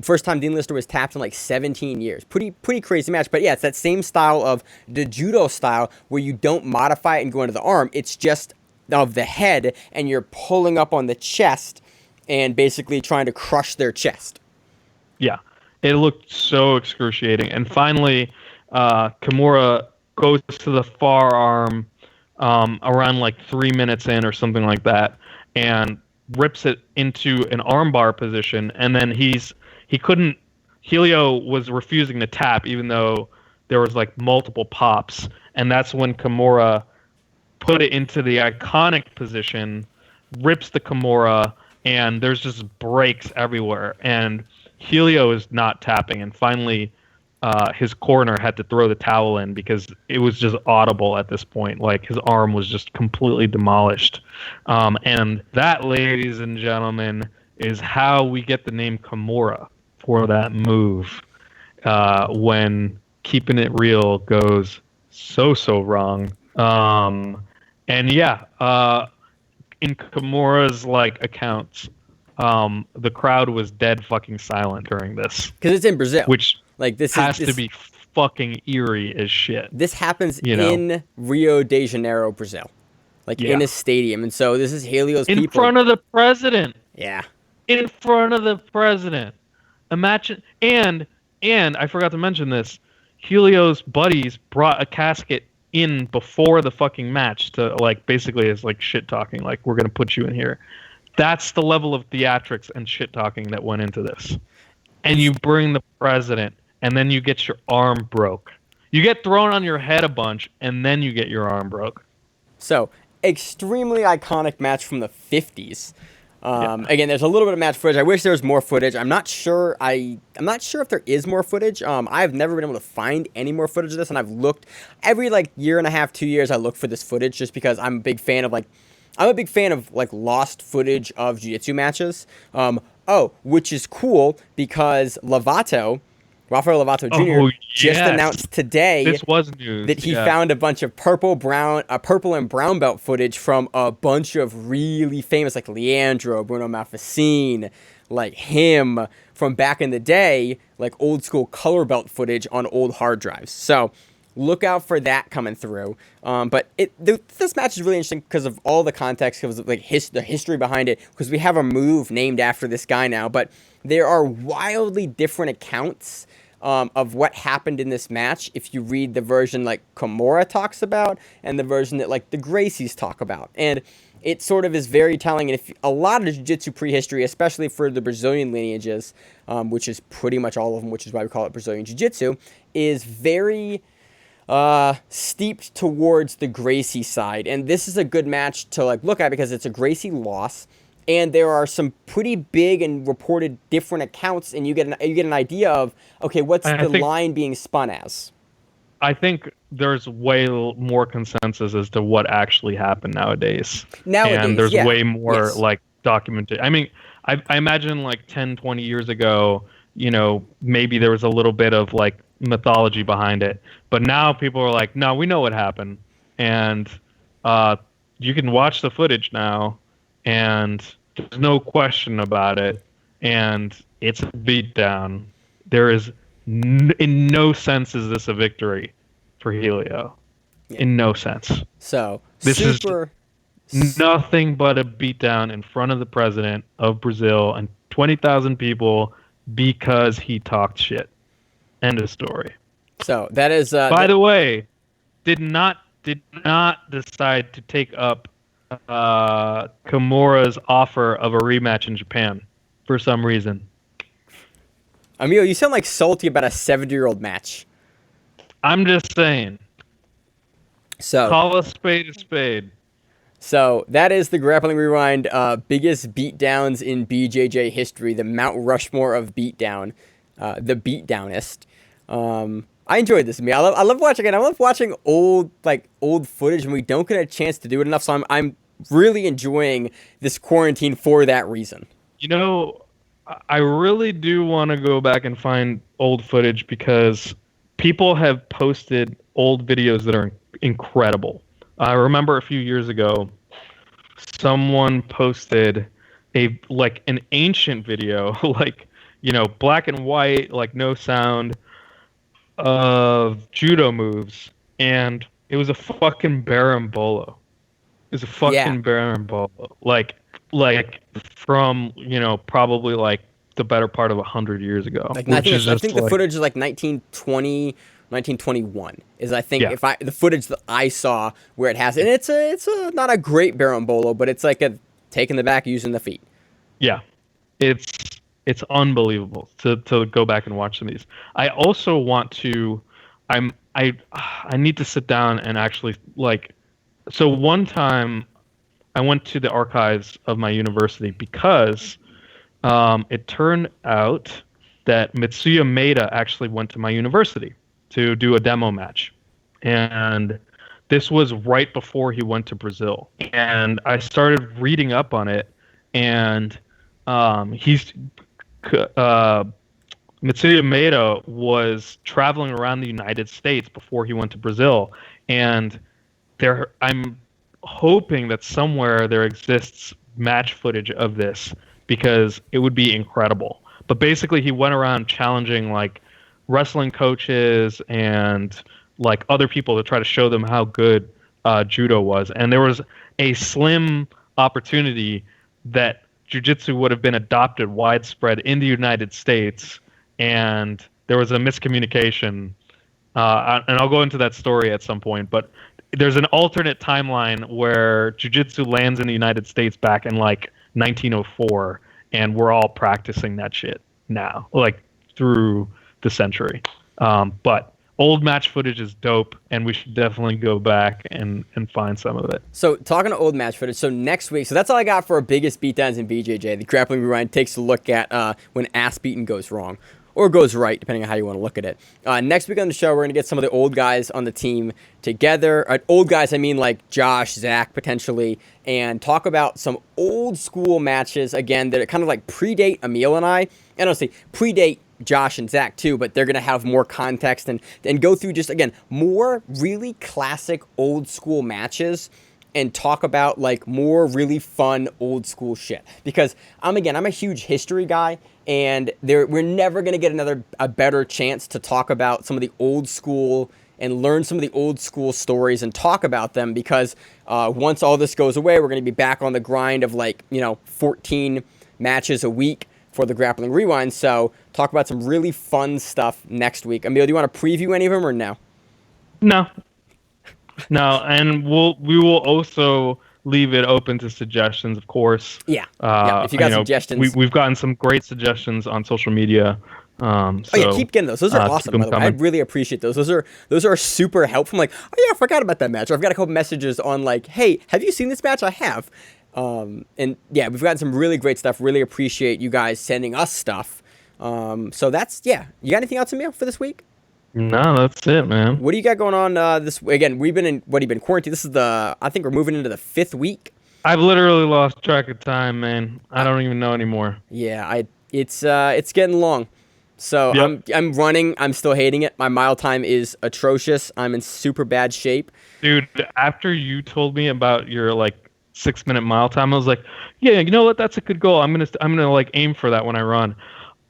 First time Dean Lister was tapped in 17 years. Pretty crazy match. But yeah, it's that same style of the judo style where you don't modify it and go into the arm. It's just of the head, and you're pulling up on the chest and basically trying to crush their chest. Yeah, it looked so excruciating. And finally, Kimura goes to the far arm around 3 minutes in or something like that, and rips it into an armbar position. And then Helio was refusing to tap, even though there was multiple pops. And that's when Kimura put it into the iconic position, rips the Kimura, and there's just breaks everywhere. And Helio is not tapping. And finally, his corner had to throw the towel in because it was just audible at this point. His arm was just completely demolished. And that, ladies and gentlemen, is how we get the name Kimura for that move. When keeping it real goes so wrong. And yeah, in Kimura's accounts, the crowd was dead fucking silent during this. Because it's in Brazil. Which this has to be fucking eerie as shit. This happens in Rio de Janeiro, Brazil. In a stadium. And so this is Helio's people. In front of the president. Yeah. In front of the president. Imagine. And I forgot to mention this. Helio's buddies brought a casket in before the fucking match to basically as shit talking. We're going to put you in here. That's the level of theatrics and shit talking that went into this. And you bring the president, and then you get your arm broke. You get thrown on your head a bunch, and then you get your arm broke. So, extremely iconic match from the 50s. Again, there's a little bit of match footage. I wish there was more footage. I'm not sure. I'm not sure if there is more footage. I've never been able to find any more footage of this, and I've looked every year and a half, 2 years. I look for this footage just because I'm a big fan of lost footage of jiu-jitsu matches. Which is cool because Rafael Lovato Jr. just announced today this was news, that he found a bunch of purple and brown belt footage from a bunch of really famous Leandro, Bruno Malfacine, him from back in the day, old school color belt footage on old hard drives. So look out for that coming through. But this match is really interesting because of all the context, because of the history behind it, because we have a move named after this guy now. But there are wildly different accounts of what happened in this match if you read the version Kimura talks about and the version that the Gracies talk about. And it sort of is very telling. And if a lot of jiu-jitsu prehistory, especially for the Brazilian lineages, which is pretty much all of them, which is why we call it Brazilian jiu-jitsu, is very steeped towards the Gracie side. And this is a good match to look at because it's a Gracie loss, and there are some pretty big and reported different accounts, and you get an idea of, okay, what's the line being spun as. I think there's way more consensus as to what actually happened nowadays. And there's way more documented. I mean, I imagine 10, 20 years ago, maybe there was a little bit of mythology behind it, but now people are no, we know what happened, and you can watch the footage now, and there's no question about it. and it's a beatdown. There is in no sense is this a victory for Helio. Yeah. In no sense. So This super. is nothing but a beatdown in front of the president of Brazil and 20,000 people because he talked shit. End of story. So that is. By the way, did not decide to take up Kimura's offer of a rematch in Japan for some reason. Emil, you sound like salty about a 70-year-old match. I'm just saying. So Call a spade a spade. So that is the Grappling Rewind biggest beatdowns in BJJ history, the Mount Rushmore of beatdown, the beatdownist. I enjoyed this. I love watching it. I love watching old footage, and we don't get a chance to do it enough. So I'm really enjoying this quarantine for that reason. You know, I really do want to go back and find old footage because people have posted old videos that are incredible. I remember a few years ago, someone posted an ancient video, black and white, no sound, of judo moves, and it was a fucking berimbolo. It was a fucking berimbolo, like from probably the better part of 100 years ago. I think the footage is 1920, 1921 is the footage that I saw where it has, and it's not a great berimbolo, but it's like a taking the back using the feet. Yeah, it's unbelievable to go back and watch some of these. I also want to, I need to sit down and actually so one time I went to the archives of my university because it turned out that Mitsuya Maeda actually went to my university to do a demo match. And this was right before he went to Brazil. And I started reading up on it, and Mitsuya Maeda was traveling around the United States before he went to Brazil. And I'm hoping that somewhere there exists match footage of this, because it would be incredible. But basically, he went around challenging wrestling coaches and other people to try to show them how good judo was. And there was a slim opportunity that jiu-jitsu would have been adopted widespread in the United States, and there was a miscommunication. And I'll go into that story at some point, but there's an alternate timeline where jiu-jitsu lands in the United States back in 1904, and we're all practicing that shit now, through the century. But old match footage is dope, and we should definitely go back and find some of it. So talking to old match footage, so next week, so that's all I got for our biggest beatdowns in BJJ. The Grappling Rewind takes a look at when ass beating goes wrong. Or goes right, depending on how you want to look at it. Next week on the show, we're going to get some of the old guys on the team together. Old guys, I mean Josh, Zach, potentially, and talk about some old school matches, again, that kind of predate Emil and I. And honestly, predate Josh and Zach too, but they're going to have more context and go through just, again, more really classic old school matches and talk about more really fun old school shit. Because I'm a huge history guy, and we're never going to get a better chance to talk about some of the old school and learn some of the old school stories and talk about them, because once all this goes away, we're going to be back on the grind of 14 matches a week for the Grappling Rewind. So talk about some really fun stuff next week. Emil, do you want to preview any of them or no? No, and we will also leave it open to suggestions, of course. Yeah. If you got suggestions, we've gotten some great suggestions on social media. Keep getting those. Those are awesome, by the way. I really appreciate those. Those are super helpful. I'm oh yeah, I forgot about that match. Or I've got a couple messages on hey, have you seen this match? I have. And yeah, we've gotten some really great stuff. Really appreciate you guys sending us stuff. So that's, yeah. You got anything else, Emil, for this week? No, that's it, man. What do you got going on this week? Again, we've been in quarantine. This is I think we're moving into the 5th week. I've literally lost track of time, man. I don't even know anymore. Yeah, it's getting long. So yep. I'm running. I'm still hating it. My mile time is atrocious. I'm in super bad shape. Dude, after you told me about your 6-minute mile time. I was like, yeah, you know what? That's a good goal. I'm gonna like aim for that when I run.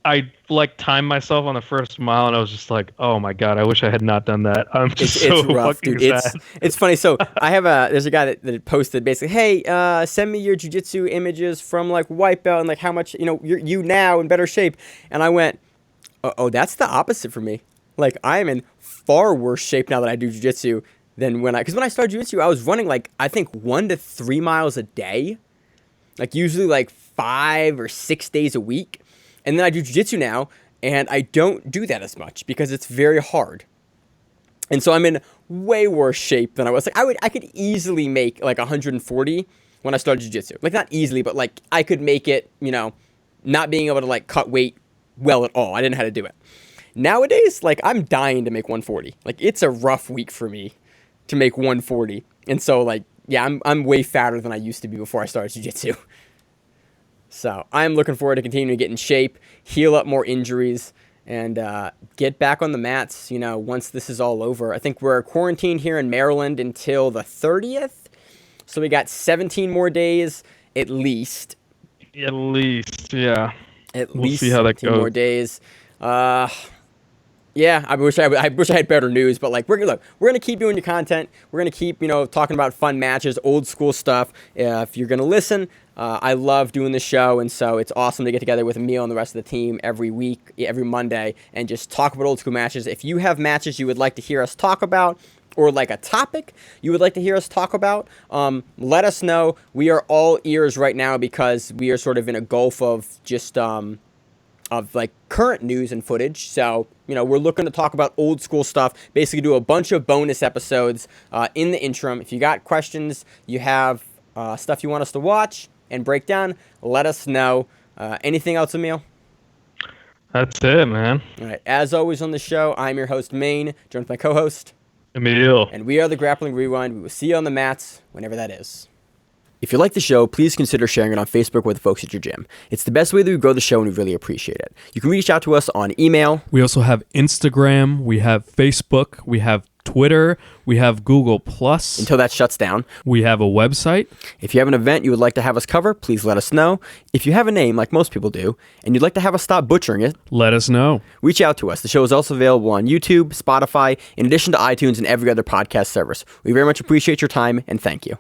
I like timed myself on the first mile, and I was just like, "Oh my god, I wish I had not done that." I'm just It's so rough, fucking dude. sad. It's funny. So there's a guy that posted basically, hey, send me your jiu-jitsu images from like white belt and like how much you now in better shape. And I went, oh, that's the opposite for me. Like I am in far worse shape now that I do jiu-jitsu than because when I started jiu-jitsu, I was running like I think 1 to 3 miles a day, like usually like 5 or 6 days a week. And then I do jiu-jitsu now, and I don't do that as much because it's very hard. And so I'm in way worse shape than I was. Like I could easily make like 140 when I started jiu-jitsu. Like not easily, but like I could make it, not being able to like cut weight well at all. I didn't know how to do it. Nowadays, like I'm dying to make 140. Like it's a rough week for me to make 140. And so like, yeah, I'm way fatter than I used to be before I started jiu-jitsu. So I'm looking forward to continuing to get in shape, heal up more injuries, and get back on the mats, once this is all over. I think we're quarantined here in Maryland until the 30th. So we got 17 more days at least. At least, yeah. We'll see how that 17 goes. more days. Yeah, I wish I had better news, but like we're gonna keep doing your content. We're gonna keep talking about fun matches, old school stuff. If you're gonna listen, I love doing this show, and so it's awesome to get together with Emil and the rest of the team every week, every Monday, and just talk about old school matches. If you have matches you would like to hear us talk about, or like a topic you would like to hear us talk about, let us know. We are all ears right now because we are sort of in a gulf of just of like current news and footage. So, we're looking to talk about old school stuff, basically do a bunch of bonus episodes in the interim. If you got questions, you have stuff you want us to watch and break down, let us know. Anything else, Emil? That's it, man. All right. As always on the show, I'm your host, Maine, joined with my co-host. Emil. And we are the Grappling Rewind. We will see you on the mats whenever that is. If you like the show, please consider sharing it on Facebook with the folks at your gym. It's the best way that we grow the show, and we really appreciate it. You can reach out to us on email. We also have Instagram. We have Facebook. We have Twitter. We have Google+. Until that shuts down. We have a website. If you have an event you would like to have us cover, please let us know. If you have a name, like most people do, and you'd like to have us stop butchering it, Let us know. reach out to us. The show is also available on YouTube, Spotify, in addition to iTunes and every other podcast service. We very much appreciate your time, and thank you.